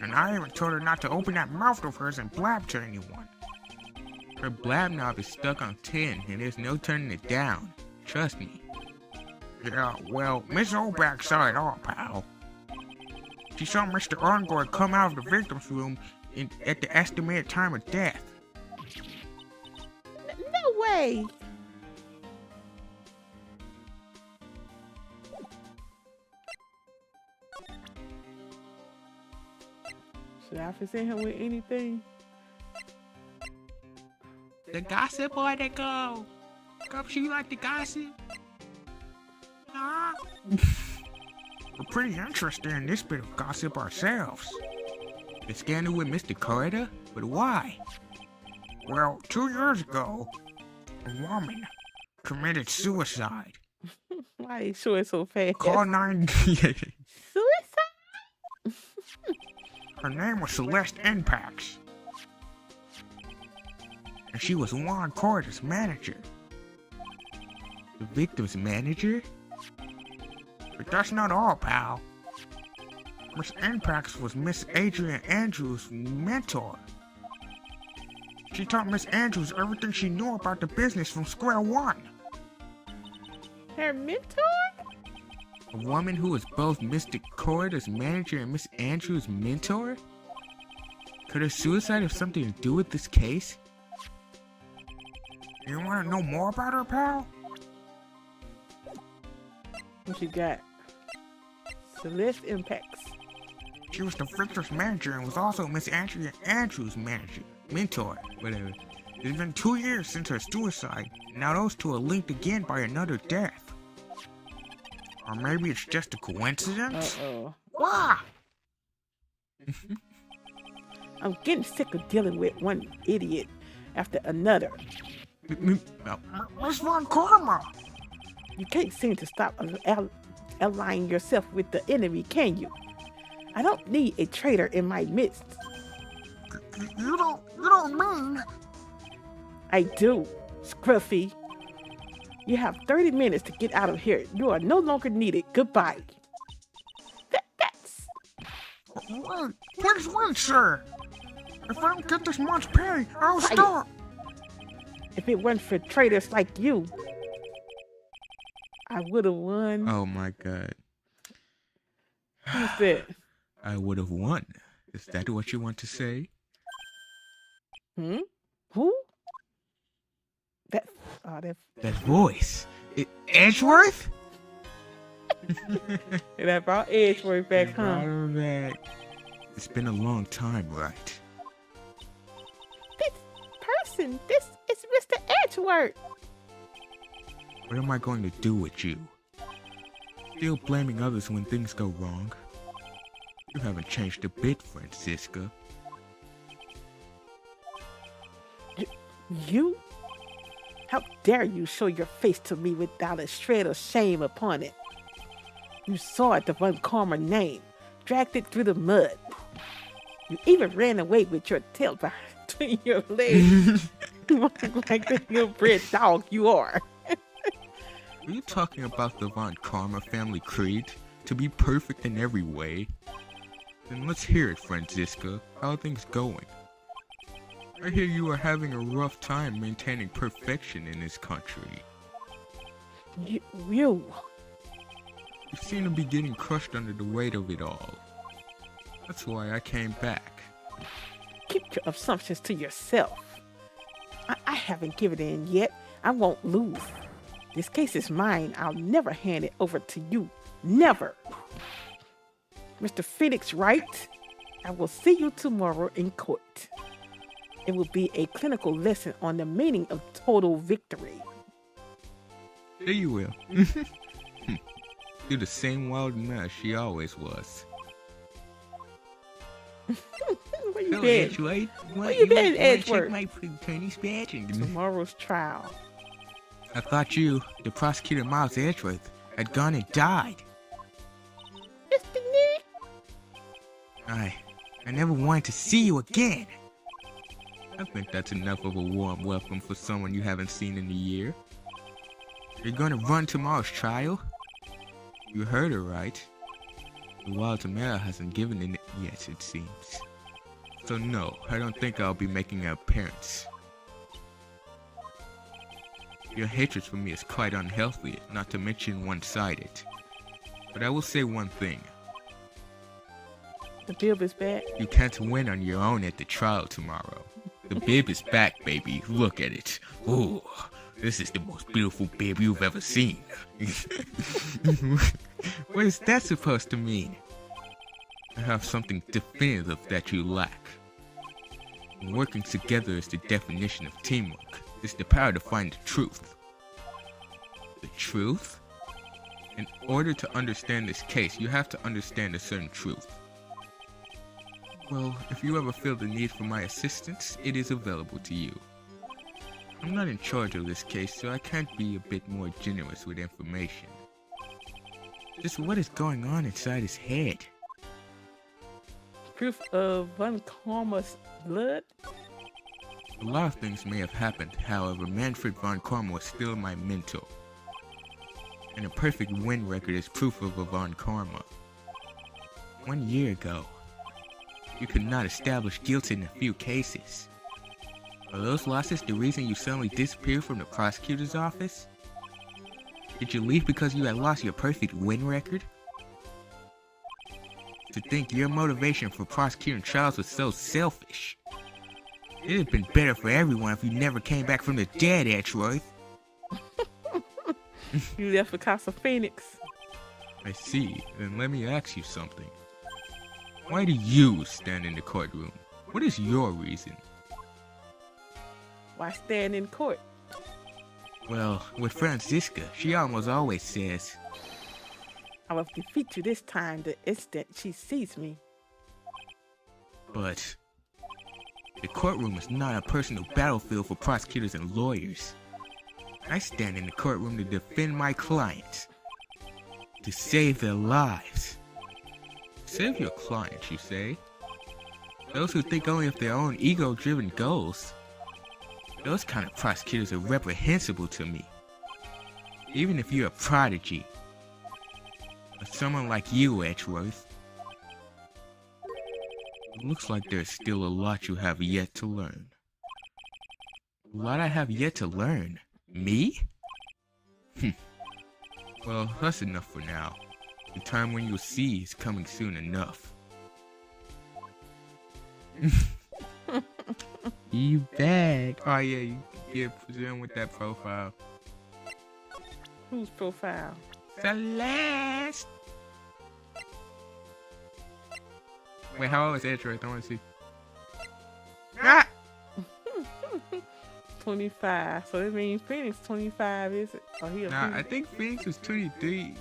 And I even told her not to open that mouth of hers and blab to anyone. Her blab knob is stuck on 10, and there's no turning it down. Trust me. Yeah, well, Miss Oldback saw it all, pal. She saw Mr. Ongord come out of the victim's room at the estimated time of death. No way! Should I present him with anything? The gossip boy they go. Gumshoe, you like the gossip? Nah. We're pretty interested in this bit of gossip ourselves. The scandal with Mr. Corridor? But why? Well, 2 years ago, a woman committed suicide. Why you sure so fast? Call 998. Suicide? Her name was Celeste Impax. And she was Juan Corridor's manager. The victim's manager? But that's not all, pal. Miss Impax was Miss Adrian Andrews' mentor. She taught Miss Andrews everything she knew about the business from square one. Her mentor? A woman who was both Mr. Corridor's manager and Miss Andrews' mentor? Could her suicide have something to do with this case? You want to know more about her, pal? What you got? Celeste Impax. She was the victim's manager and was also Miss Adrian Andrews' mentor. Whatever. It's been 2 years since her suicide. Now those two are linked again by another death. Or maybe it's just a coincidence? Uh-oh. Wah! I'm getting sick of dealing with one idiot after another. Miss Von Karma! You can't seem to stop aligning yourself with the enemy, can you? I don't need a traitor in my midst. You don't mean... I do, Scruffy. You have 30 minutes to get out of here. You are no longer needed. Goodbye. That's... Wait, please wait, sir. If I don't get this month's pay, I'll stop. If it weren't for traitors like you, I would have won. Oh my god. Who's that? I would have won. Is that what you want to say? Who? That voice. Edgeworth? And I brought Edgeworth back, Brought huh? him back. It's been a long time, right? This person, this is Mr. Edgeworth. What am I going to do with you? Still blaming others when things go wrong? You haven't changed a bit, Francisca. You? How dare you show your face to me without a shred of shame upon it? You saw the Von Karma name, dragged it through the mud. You even ran away with your tail between your legs, like the ill-bred dog you are. Are you talking about the Von Karma family creed? To be perfect in every way? Then let's hear it, Francisca. How are things going? I hear you are having a rough time maintaining perfection in this country. You. You seem to be getting crushed under the weight of it all. That's why I came back. Keep your assumptions to yourself. I haven't given in yet. I won't lose. This case is mine. I'll never hand it over to you. Never. Mr. Phoenix Wright, I will see you tomorrow in court. It will be a clinical lesson on the meaning of total victory. There you will. You're the same wild mess she always was. Where you been? Edgeworth. Where you been, Edgeworth? My attorney's badge. Tomorrow's trial. I thought you, the prosecutor Miles Edgeworth, had gone and died. Mr. Nick. I never wanted to see you again. I think that's enough of a warm welcome for someone you haven't seen in a year. You're gonna run tomorrow's trial? You heard her right. The Wild Tamara hasn't given it yet, it seems. So no, I don't think I'll be making an appearance. Your hatred for me is quite unhealthy, not to mention one-sided. But I will say one thing. The bib is back. You can't win on your own at the trial tomorrow. The bib is back, baby. Look at it. Ooh, this is the most beautiful bib you've ever seen. What is that supposed to mean? I have something definitive that you lack. Working together is the definition of teamwork. It's the power to find the truth. The truth? In order to understand this case, you have to understand a certain truth. Well, if you ever feel the need for my assistance, it is available to you. I'm not in charge of this case, so I can't be a bit more generous with information. Just what is going on inside his head? Proof of Von Karma's blood? A lot of things may have happened, however, Manfred Von Karma was still my mentor. And a perfect win record is proof of a Von Karma. 1 year ago, you could not establish guilt in a few cases. Are those losses the reason you suddenly disappeared from the prosecutor's office? Did you leave because you had lost your perfect win record? To think your motivation for prosecuting trials was so selfish. It'd have been better for everyone if you never came back from the dead, Edgeworth. You left because of Phoenix. I see. Then let me ask you something. Why do you stand in the courtroom? What is your reason? Why stand in court? Well, with Francisca, she almost always says, I will defeat you this time the instant she sees me. but the courtroom is not a personal battlefield for prosecutors and lawyers. I stand in the courtroom to defend my clients, to save their lives. Save your clients, you say? Those who think only of their own ego-driven goals. Those kind of prosecutors are reprehensible to me. Even if you're a prodigy. Or someone like you, Edgeworth. It looks like there's still a lot you have yet to learn. A lot I have yet to learn? Me? Well, that's enough for now. The time when you'll see is coming soon enough. You back. Oh yeah, you get present with that profile. Whose profile? Celeste. Wait, how old is Android? I want to see. Ah! 25. So that means Phoenix 25, is it? Oh, he a Nah, I Phoenix. think Phoenix was 23.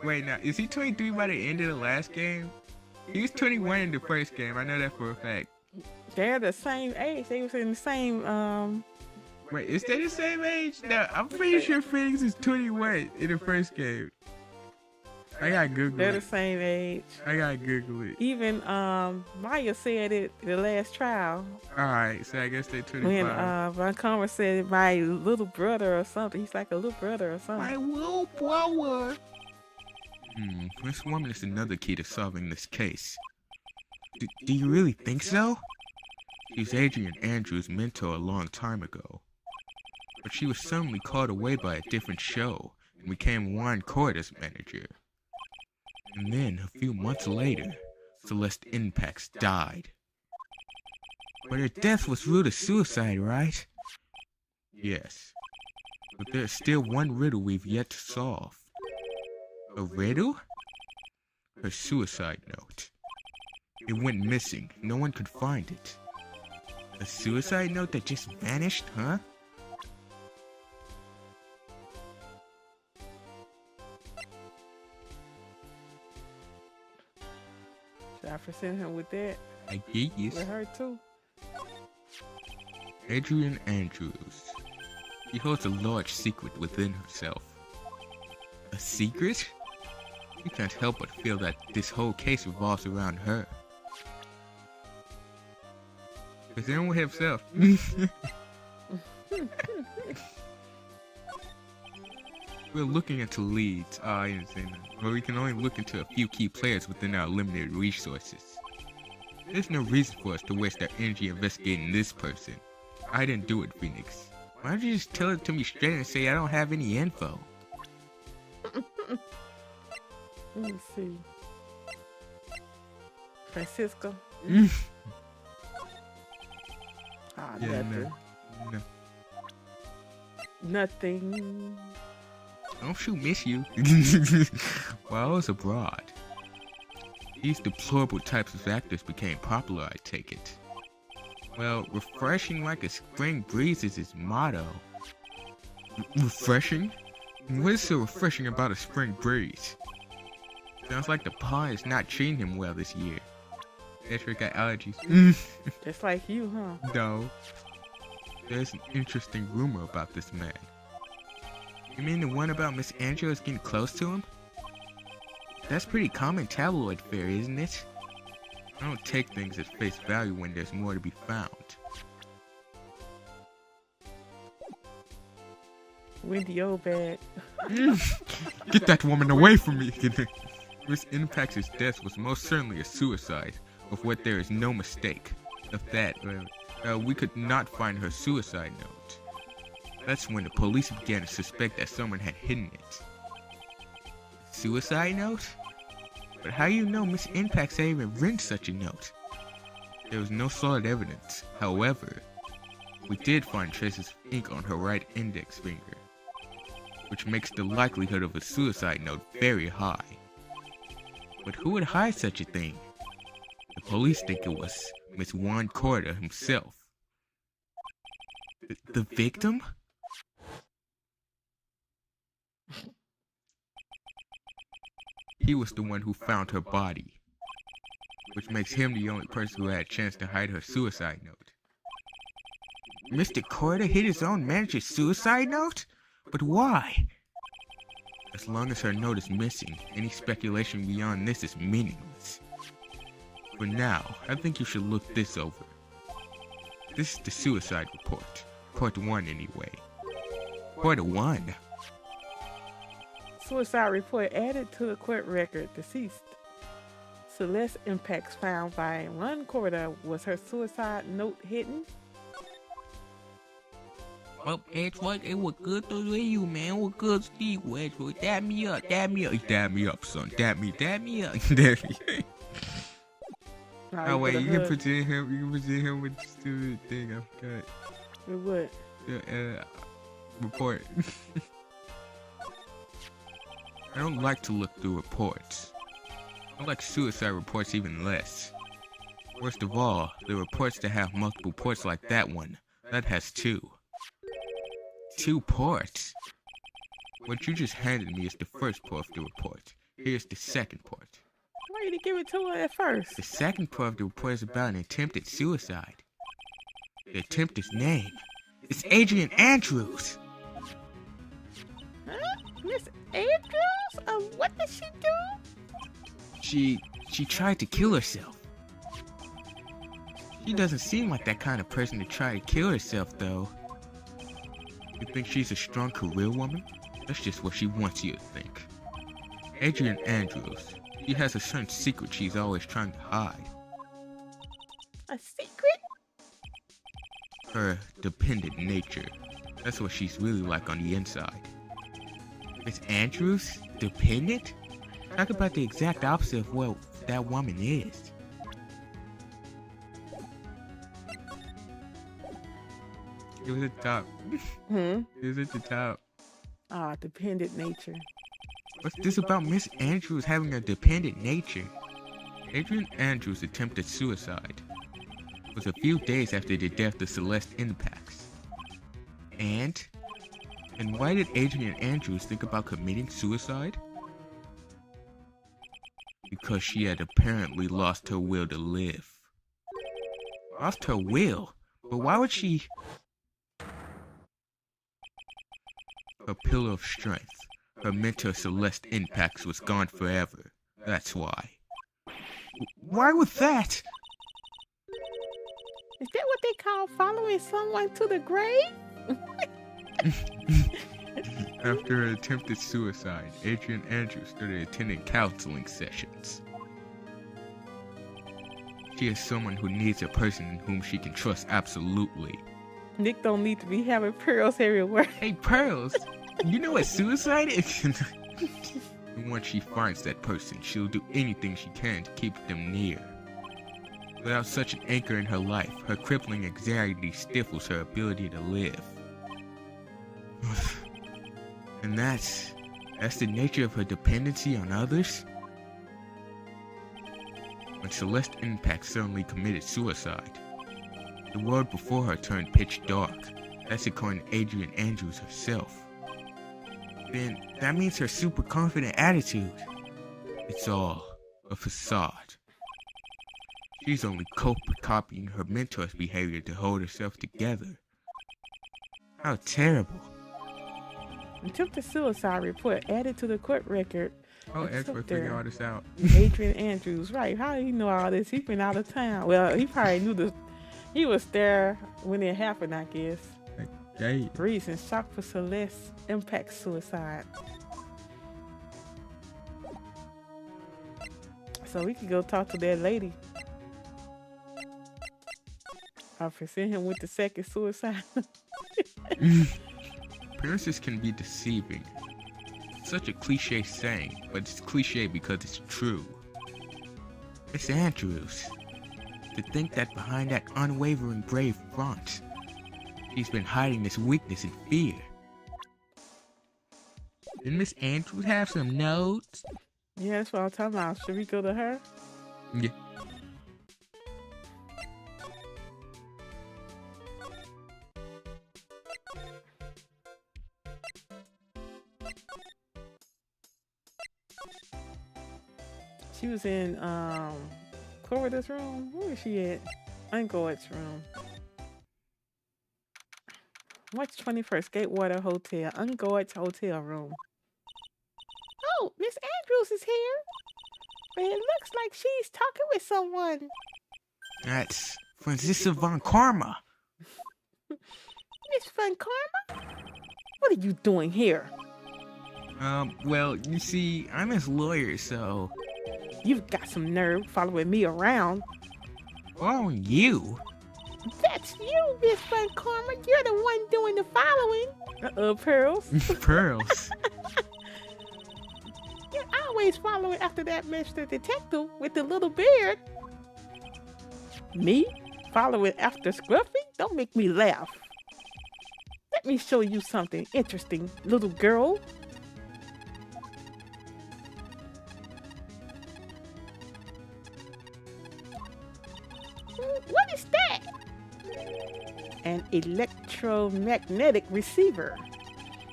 Wait, now, is he 23 by the end of the last game? He was 21 in the first game. I know that for a fact. They're the same age. They was in the same, Wait, is they the same age? No, I'm pretty sure Phoenix is 21 in the first game. I gotta Google they're the it. same age. I gotta Google it. Even Maya said it the last trial Alright, so I guess they're 25. when Vancouver said my little brother or something. He's like a little brother or something. My little brother. This woman is another key to solving this case. Do you really think so? She was Adrian Andrews' mentor a long time ago. But she was suddenly called away by a different show and became Juan Corda's manager. And then, a few months later, Celeste Impax died. But her death was ruled a suicide, right? Yes. But there's still one riddle we've yet to solve. A riddle? Her suicide note. It went missing. No one could find it. A suicide note that just vanished, huh? Should I present him with that? I guess. With her too. Adrian Andrews. She holds a large secret within herself. A secret? You can't help but feel that this whole case revolves around her. Because then we have self. We're looking into leads. Oh, I didn't say that. But we can only look into a few key players within our limited resources. There's no reason for us to waste our energy investigating this person. I didn't do it, Phoenix. Why don't you just tell it to me straight and say I don't have any info? Let me see. Francisco. Ah, Yeah, nothing. no. Nothing. Don't you miss you? While I was abroad, these deplorable types of actors became popular, I take it. Well, refreshing like a spring breeze is his motto. Refreshing? What is so refreshing about a spring breeze? Sounds like the pond is not treating him well this year. Patrick got allergies. Just like you, huh? No. There's an interesting rumor about this man. You mean the one about Miss Andrews getting close to him? That's pretty common tabloid fare, isn't it? I don't take things at face value when there's more to be found. Wendy Obad. Get that woman away from me! Miss Impax's death was most certainly a suicide, of what there is no mistake. Of that, we could not find her suicide note. That's when the police began to suspect that someone had hidden it. Suicide note? But how do you know Miss Impax had even written such a note? There was no solid evidence. However, we did find traces of ink on her right index finger, which makes the likelihood of a suicide note very high. But who would hide such a thing? The police think it was Miss Juan Corda himself. The victim? He was the one who found her body, which makes him the only person who had a chance to hide her suicide note. Mr. Corda hid his own manager's suicide note? But why? As long as her note is missing, any speculation beyond this is meaningless. For now, I think you should look this over. This is the suicide report. Part 1 anyway. Part 1? Suicide report added to the court record. Deceased. Celeste Impax found by Juan Corda. Was her suicide note hidden? Well, it's like it was good to see you, man. It was good to see you, Edgewood. Dab me up, dab me up. Dab me up, son. Dab me up. Dab me up. Oh, wait, you can present him with the stupid thing. I forgot. With what? The report. I don't like to look through reports. I like suicide reports even less. Worst of all, the reports that have multiple ports like that one. That has 2. 2 ports? What you just handed me is the first part of the report. Here's the second part. Why did you give it to her at first? The second part of the report is about an attempt at suicide. The attempt is named. It's Adrian Andrews. Huh? Miss Andrews? What did she do? She tried to kill herself. She doesn't seem like that kind of person to try to kill herself, though. You think she's a strong career woman? That's just what she wants you to think. Adrian Andrews. She has a certain secret she's always trying to hide. A secret? Her dependent nature. That's what she's really like on the inside. Miss Andrews? Dependent? Talk about the exact opposite of what that woman is. It was at the top. It was at the top. Dependent nature. What's this about Miss Andrews having a dependent nature? Adrian Andrews' attempted suicide was a few days after the death of Celeste Impacts. And why did Adrian Andrews think about committing suicide? Because she had apparently lost her will to live. Lost her will? But why would she? Her pillar of strength, her mentor Celeste Impacts was gone forever. That's why. Why would that? Is that what they call following someone to the grave? After her attempted suicide, Adrian Andrews started attending counseling sessions. She is someone who needs a person in whom she can trust absolutely. Nick don't need to be having pearls everywhere. Hey, pearls! You know what suicide is? And once she finds that person, she'll do anything she can to keep them near. Without such an anchor in her life, her crippling anxiety stifles her ability to live. And that's the nature of her dependency on others? When Celeste Impact suddenly committed suicide, the world before her turned pitch dark. That's according to Adrian Andrews herself. Then that means her super confident attitude. It's all a facade. She's only copying her mentor's behavior to hold herself together. How terrible. Attempted suicide report added to the court record. Oh, expert figure all this out. Adrian Andrews, right? How did he know all this? He's been out of town. Well, he probably knew he was there when it happened, I guess. Okay. Reason shock for Celeste Impact suicide. So we could go talk to that lady. I'll present him with the second suicide. Appearances can be deceiving. It's such a cliche saying, but it's cliche because it's true. Miss Andrews. To think that behind that unwavering brave front, she's been hiding this weakness and fear. Did Miss Andrews have some notes? Yeah, that's what I'm talking about. Should we go to her? Yeah. She was in Corridor's room. Where is she at? Ungoed's room. March 21st, Gatewater Hotel. Ungoed's hotel room. Oh, Miss Andrews is here. But it looks like she's talking with someone. That's Francisca Von Karma. Miss Von Karma? What are you doing here? Well, you see, I'm his lawyer, so... You've got some nerve following me around. Oh, you? That's you, Miss Von Karma. You're the one doing the following. Pearls. Pearls. You're always following after that Mr. Detective with the little beard. Me? Following after Scruffy? Don't make me laugh. Let me show you something interesting, little girl. an electromagnetic receiver.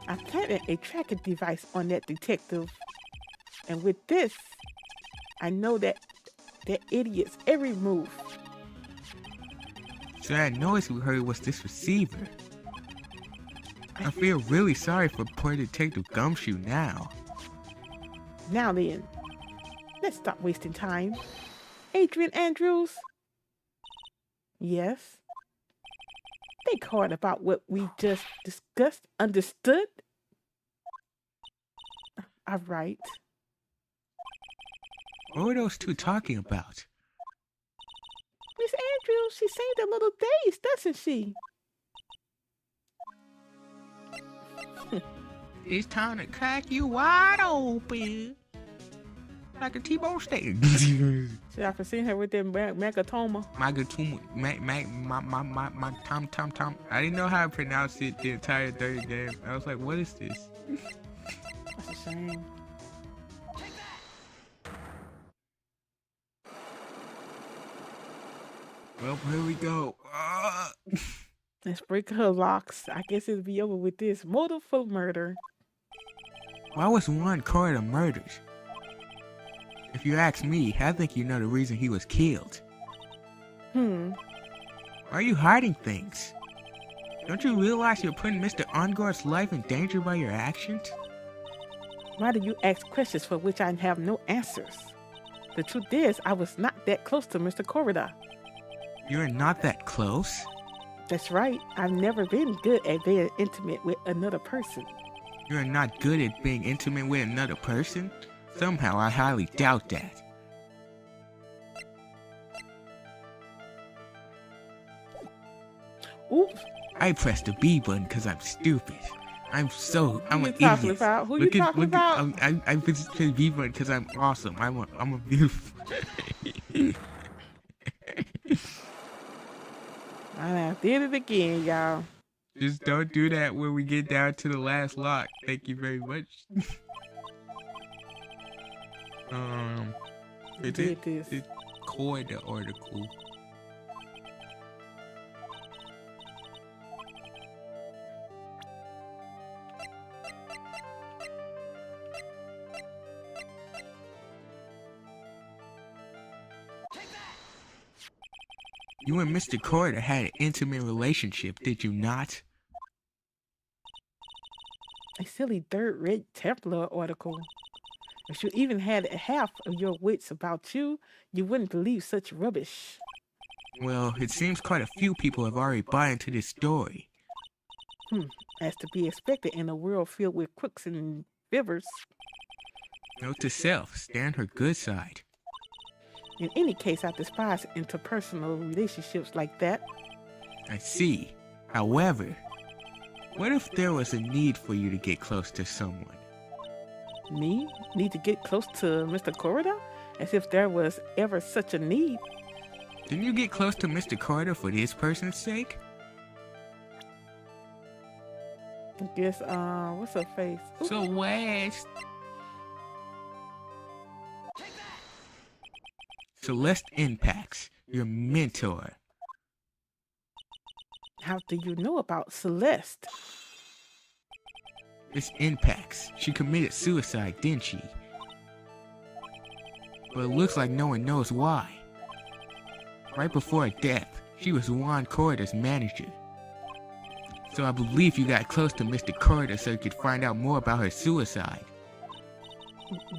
I planted a tracking device on that detective. And with this, I know that idiot's every move. So that noise we heard was this receiver. I feel really sorry for poor Detective Gumshoe now. Now then, let's stop wasting time. Adrian Andrews? Yes? Think hard about what we just discussed. Understood? All right. What were those two talking about? Miss Andrews, she seemed a little dazed, doesn't she? It's time to crack you wide open. Like a T-bone steak. Should I have seen her with that megatoma? My tom. I didn't know how to pronounce it the entire third game. I was like, what is this? That's a shame. Well, here we go. Let's break her locks. I guess it'll be over with this. Motive for murder. Why was Juan Corda murdered? If you ask me, I think you know the reason he was killed. Why are you hiding things? Don't you realize you're putting Mr. Ongor's life in danger by your actions? Why do you ask questions for which I have no answers? The truth is, I was not that close to Mr. Corda. You're not that close? That's right. I've never been good at being intimate with another person. You're not good at being intimate with another person? Somehow I highly doubt that. Oops. I pressed the B button because I'm stupid. I'm an idiot. Who you talking about? I pressed the B button because I'm awesome. I'm a beautiful. I did it again, y'all. Just don't do that when we get down to the last lock. Thank you very much. This. Corda article. You and Mr. Corda had an intimate relationship, did you not? A silly third-rate Templar article. If you even had half of your wits about you, you wouldn't believe such rubbish. Well, it seems quite a few people have already bought into this story. As to be expected in a world filled with crooks and fibbers. Note to self, stand her good side. In any case, I despise interpersonal relationships like that. I see. However, what if there was a need for you to get close to someone? Me? Need to get close to Mr. Corda? As if there was ever such a need. Didn't you get close to Mr. Corda for this person's sake? I guess, what's her face? Ooh. So West. Celeste Impacts, your mentor. How do you know about Celeste? Miss Impacts, she committed suicide, didn't she? But it looks like no one knows why. Right before her death, she was Juan Corda's manager. So I believe you got close to Mr. Corda so you could find out more about her suicide.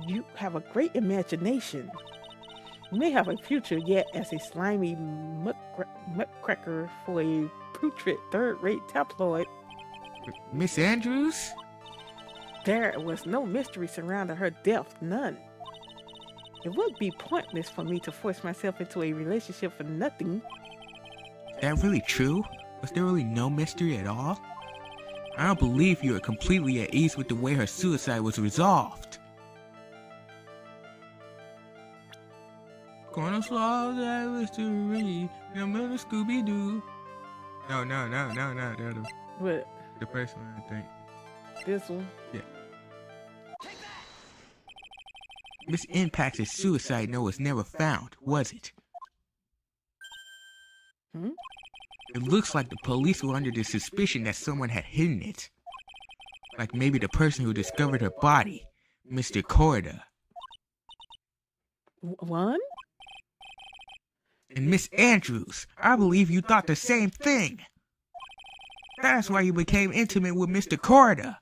You have a great imagination. You may have a future yet as a slimy muckracker for a putrid third-rate tabloid. Miss Andrews? There was no mystery surrounding her death, none. It would be pointless for me to force myself into a relationship for nothing. Is that really true? Was there really no mystery at all? I don't believe you are completely at ease with the way her suicide was resolved. Gonna solve that mystery. I'm gonna Scooby-Doo. No. What? The first one, I think. This one? Yeah. Miss Impact's suicide note was never found, was it? It looks like the police were under the suspicion that someone had hidden it. Like maybe the person who discovered her body, Mr. Corda. One? And Miss Andrews, I believe you thought the same thing. That's why you became intimate with Mr. Corda.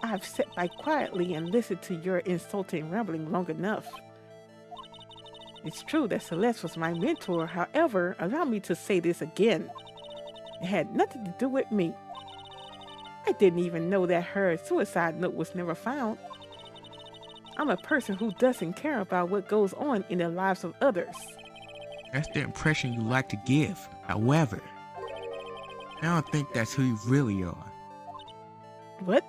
I've sat by quietly and listened to your insulting rambling long enough. It's true that Celeste was my mentor. However, allow me to say this again. It had nothing to do with me. I didn't even know that her suicide note was never found. I'm a person who doesn't care about what goes on in the lives of others. That's the impression you like to give. However, I don't think that's who you really are. What?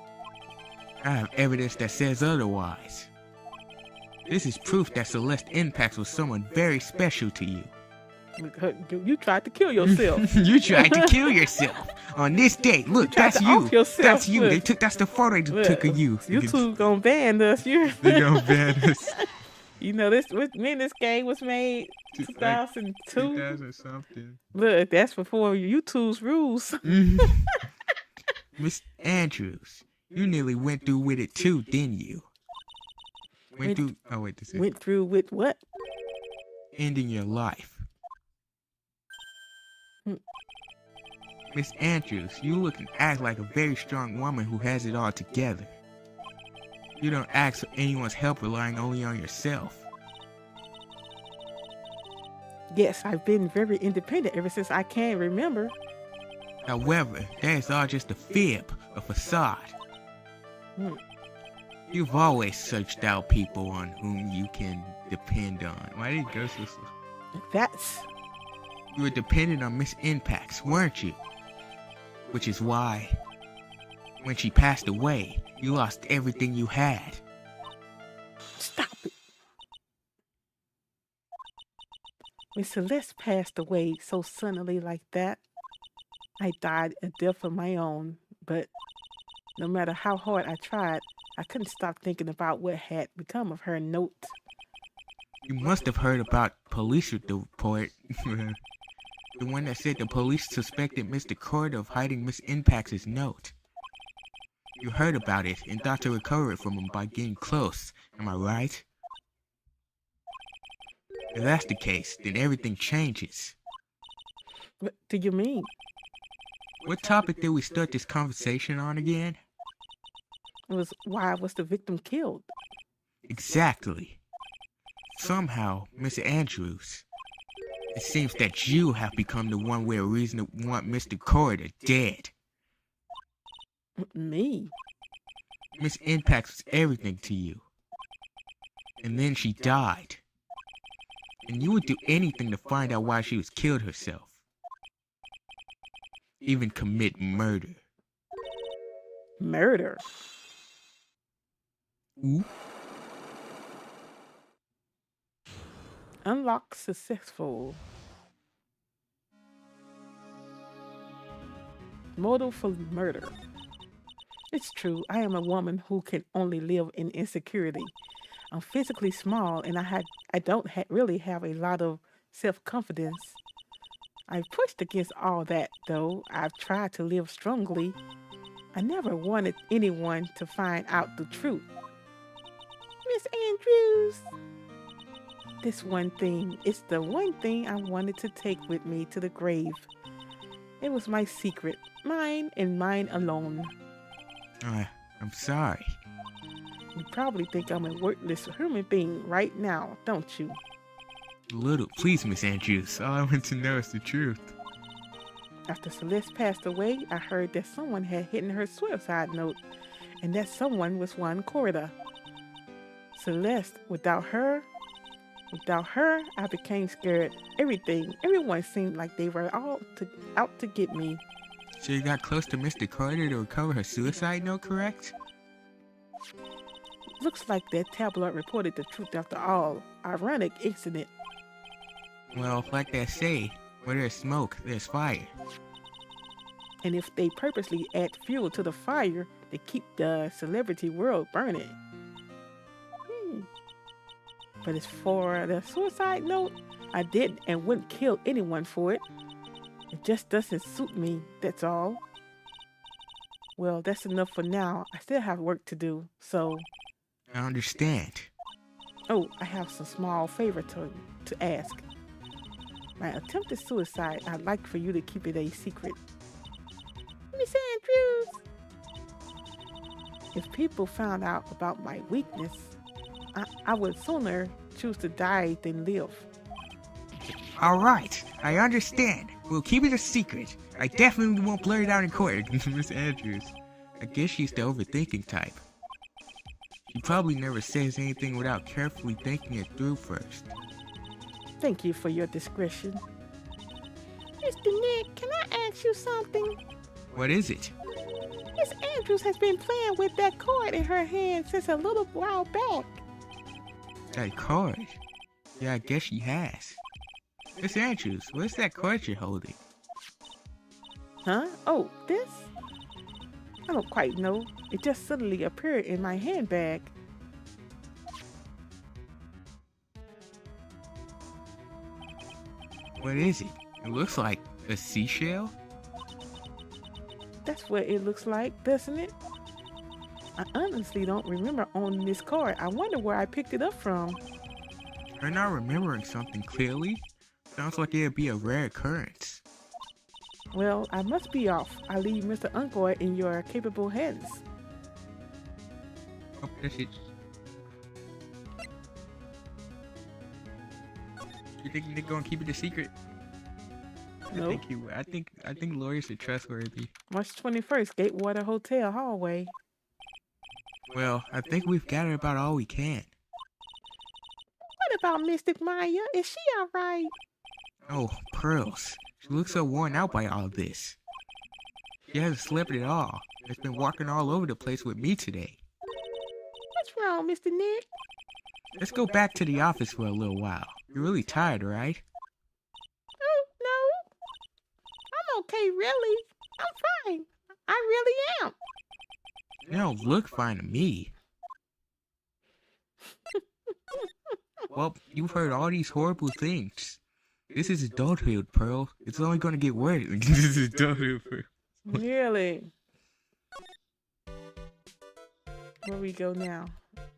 I have evidence that says otherwise. This is proof that Celeste Impacts was someone very special to you. You tried to kill yourself. You tried to kill yourself on this date. Look, that's you. That's you. Look. That's the photo they took of you. YouTube gonna ban us. They gonna ban us. You know when this game was made, 2002. 2000 something. Look, that's before YouTube's rules. Miss Andrews, you nearly went through with it too, didn't you? Went through with what? Ending your life. Miss Andrews, you look and act like a very strong woman who has it all together. You don't ask for anyone's help relying only on yourself. Yes, I've been very independent ever since I can remember. However, that is all just a fib, a facade. You've always searched out people on whom you can depend on. Why did you go so slow? That's... You were dependent on Miss Impacts, weren't you? Which is why, when she passed away, you lost everything you had. Stop it. When Celeste passed away so suddenly like that, I died a death of my own. But no matter how hard I tried, I couldn't stop thinking about what had become of her note. You must have heard about police report. The one that said the police suspected Mr. Corda of hiding Miss Impacts' note. You heard about it and thought to recover it from him by getting close, am I right? If that's the case, then everything changes. What do you mean? What topic did we start this conversation on again? It was why was the victim killed? Exactly. Somehow, Miss Andrews, it seems that you have become the one with a reason to want Mr. Corda dead. Me? Miss Impacts was everything to you. And then she died. And you would do anything to find out why she was killed herself. Even commit murder. Murder? Ooh. Unlock successful. Motive for murder. It's true, I am a woman who can only live in insecurity. I'm physically small and I don't really have a lot of self-confidence. I've pushed against all that, though. I've tried to live strongly. I never wanted anyone to find out the truth. Miss Andrews! This one thing, it's the one thing I wanted to take with me to the grave. It was my secret, mine and mine alone. I'm sorry. You probably think I'm a worthless human being right now, don't you? Little, please, Miss Andrews. All I want to know is the truth. After Celeste passed away, I heard that someone had hidden her suicide note, and that someone was Juan Corda. Celeste, without her, I became scared. Everyone seemed like they were out to get me. So you got close to Mr. Corda to recover her suicide note, correct? Looks like that tabloid reported the truth after all. Ironic, isn't it? Well, like they say, where there's smoke, there's fire. And if they purposely add fuel to the fire, they keep the celebrity world burning. But as for the suicide note, I didn't and wouldn't kill anyone for it. It just doesn't suit me, that's all. Well, that's enough for now. I still have work to do, so... I understand. Oh, I have some small favor to ask. My attempted suicide, I'd like for you to keep it a secret. Miss Andrews! If people found out about my weakness, I would sooner choose to die than live. Alright, I understand. We'll keep it a secret. I definitely won't blurt it out in court. Miss Andrews. I guess she's the overthinking type. She probably never says anything without carefully thinking it through first. Thank you for your discretion. Mr. Nick, can I ask you something? What is it? Miss Andrews has been playing with that card in her hand since a little while back. That card? Yeah, I guess she has. Miss Andrews, what's that card you're holding? Huh? Oh, this? I don't quite know. It just suddenly appeared in my handbag. What is it? It looks like a seashell? That's what it looks like, doesn't it? I honestly don't remember owning this card. I wonder where I picked it up from. You're not remembering something clearly? Sounds like it'd be a rare occurrence. Well, I must be off. I leave Mr. Uncle in your capable hands. Oh, that's it. You think they're gonna keep it a secret? No. I think lawyers are trustworthy. March 21st, Gatewater Hotel hallway. Well, I think we've gathered about all we can. What about Mystic Maya? Is she alright? Oh, Pearls. She looks so worn out by all this. She hasn't slept at all. Has been walking all over the place with me today. What's wrong, Mr. Nick? Let's go back to the office for a little while. You're really tired, right? Oh, no. I'm okay, really. I'm fine. I really am. You don't look fine to me. Well, you've heard all these horrible things. This is adulthood, Pearl. It's only gonna get worse. This is adulthood, Pearl. Really? Where we go now?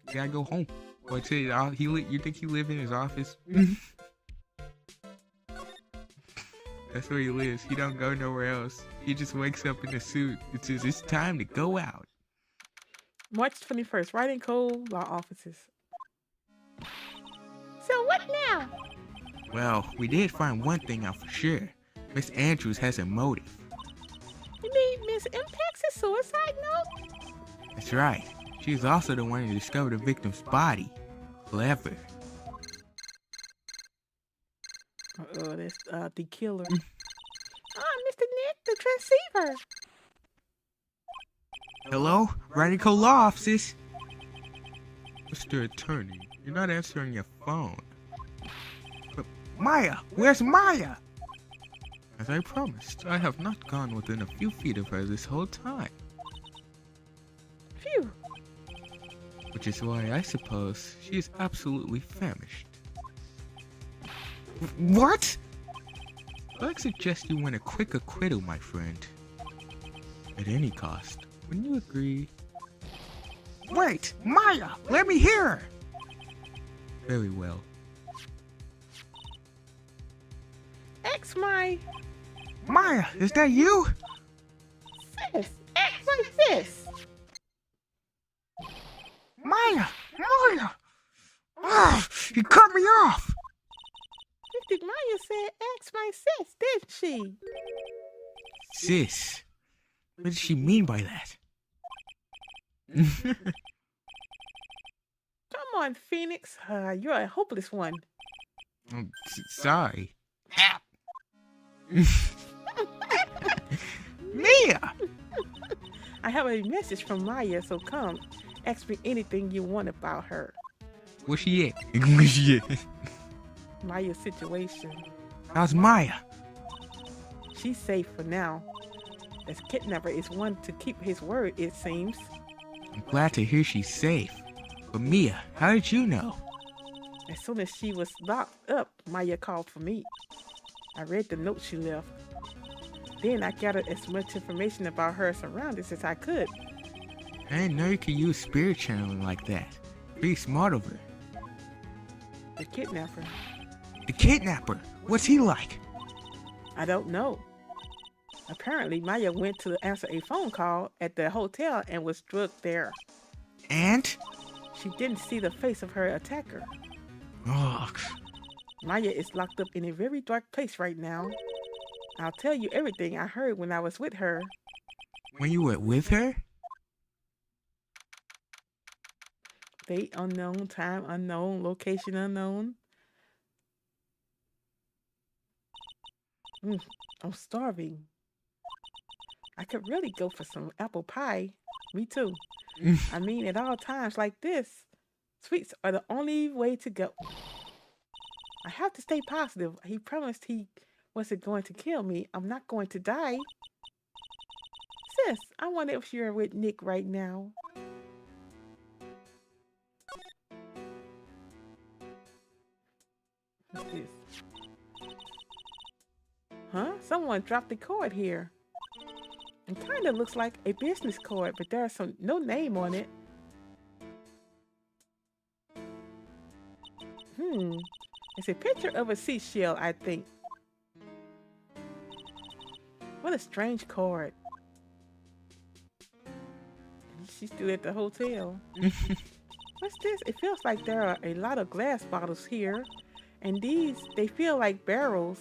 You gotta go home. What's it? You think he live in his office? That's where he lives. He don't go nowhere else. He just wakes up in a suit. It says it's time to go out. March 21st, Writing Code Law Offices. So what now? Well, we did find one thing out for sure. Miss Andrews has a motive. You mean Miss Impact's suicide note? That's right. She's also the one who discovered the victim's body. Clever. Oh, that's the killer. Mr. Nick, the transceiver. Hello? Radical Law Offices? Mr. Attorney, you're not answering your phone. But Maya! Where's Maya? As I promised, I have not gone within a few feet of her this whole time. Phew. Which is why I suppose she is absolutely famished. What? I suggest you win a quick acquittal, my friend. At any cost. When you agree... Wait! Maya! Let me hear her! Very well. X my... Maya, is that you? Sis! X my sis! Maya! Maya! Ah, you cut me off! Mystic Maya said X my sis, didn't she? Sis? What does she mean by that? Come on, Phoenix. You're a hopeless one. I'm sorry. Mia! I have a message from Maya, so come. Ask me anything you want about her. Where's she at? Where's she at? Maya's situation. How's Maya? She's safe for now. This kidnapper is one to keep his word, it seems. I'm glad to hear she's safe. But Mia, how did you know? As soon as she was locked up, Maya called for me. I read the note she left. Then I gathered as much information about her surroundings as I could. I didn't know you could use spirit channeling like that. Pretty smart of her. The kidnapper. The kidnapper? What's he like? I don't know. Apparently, Maya went to answer a phone call at the hotel and was drugged there. And? She didn't see the face of her attacker. Ugh. Maya is locked up in a very dark place right now. I'll tell you everything I heard when I was with her. When you were with her? Date unknown, time unknown, location unknown. I'm starving. I could really go for some apple pie. Me too. I mean, at all times like this, sweets are the only way to go. I have to stay positive. He promised he wasn't going to kill me. I'm not going to die. Sis, I wonder if you're with Nick right now. What's this? Huh? Someone dropped a card here. It kind of looks like a business card, but there's no name on it. It's a picture of a seashell, I think. What a strange card. She's still at the hotel. What's this? It feels like there are a lot of glass bottles here. And they feel like barrels.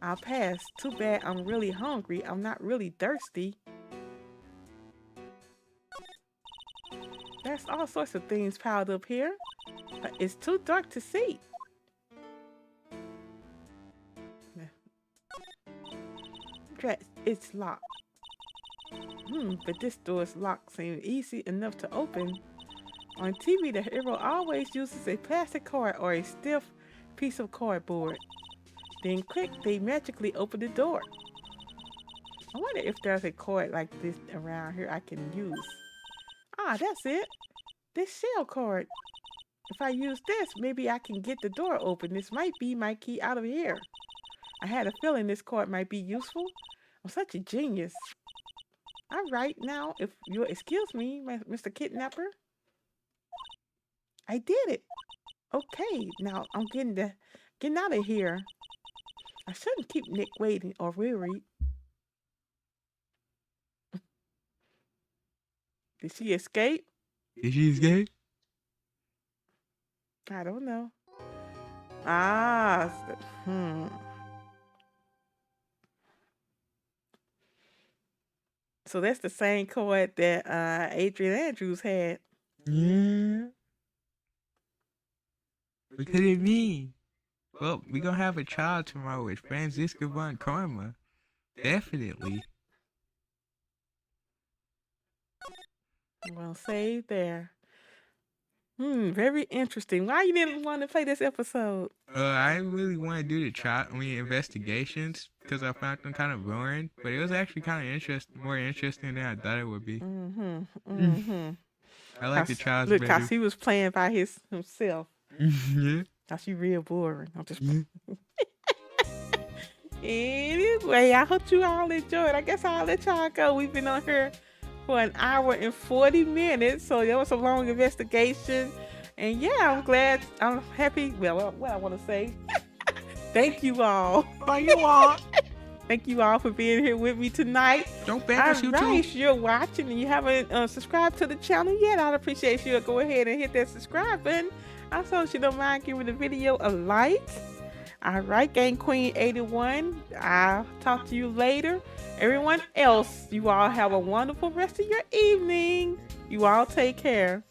I'll pass. Too bad I'm really hungry. I'm not really thirsty. There's all sorts of things piled up here. But it's too dark to see. It's locked. But this door's lock seems easy enough to open. On TV, the hero always uses a plastic card or a stiff piece of cardboard. Then click, they magically open the door. I wonder if there's a card like this around here I can use. Ah, that's it. This shell card. If I use this, maybe I can get the door open. This might be my key out of here. I had a feeling this card might be useful. I'm such a genius. All right, now, if you'll excuse me, Mr. Kidnapper. I did it. Okay, now I'm getting out of here. I shouldn't keep Nick waiting or worried. Did she escape? Did she escape? I don't know. Ah, So that's the same card that Adrian Andrews had. Yeah. What could it mean? Well, we gonna have a child tomorrow with Franziska von Karma. Definitely. Well, save there. Very interesting. Why you didn't want to play this episode? I really want to do the investigations because I found them kind of boring, but it was actually kind of more interesting than I thought it would be. I like the trials Look, better. cause he was playing by himself. Yeah. Cause she real boring. I'm just. Anyway, I hope you all enjoyed. I guess I'll let y'all go. We've been on here for 1 hour and 40 minutes, so that was a long investigation. And yeah, I'm happy. Well, what I want to say, thank you all. Bye, you all. Thank you all for being here with me tonight. Don't bash you too. If you're watching and you haven't subscribed to the channel yet, I'd appreciate you to go ahead and hit that subscribe button. Also, if you don't mind giving the video a like. All right, Game Queen 81. I'll talk to you later. Everyone else, you all have a wonderful rest of your evening. You all take care.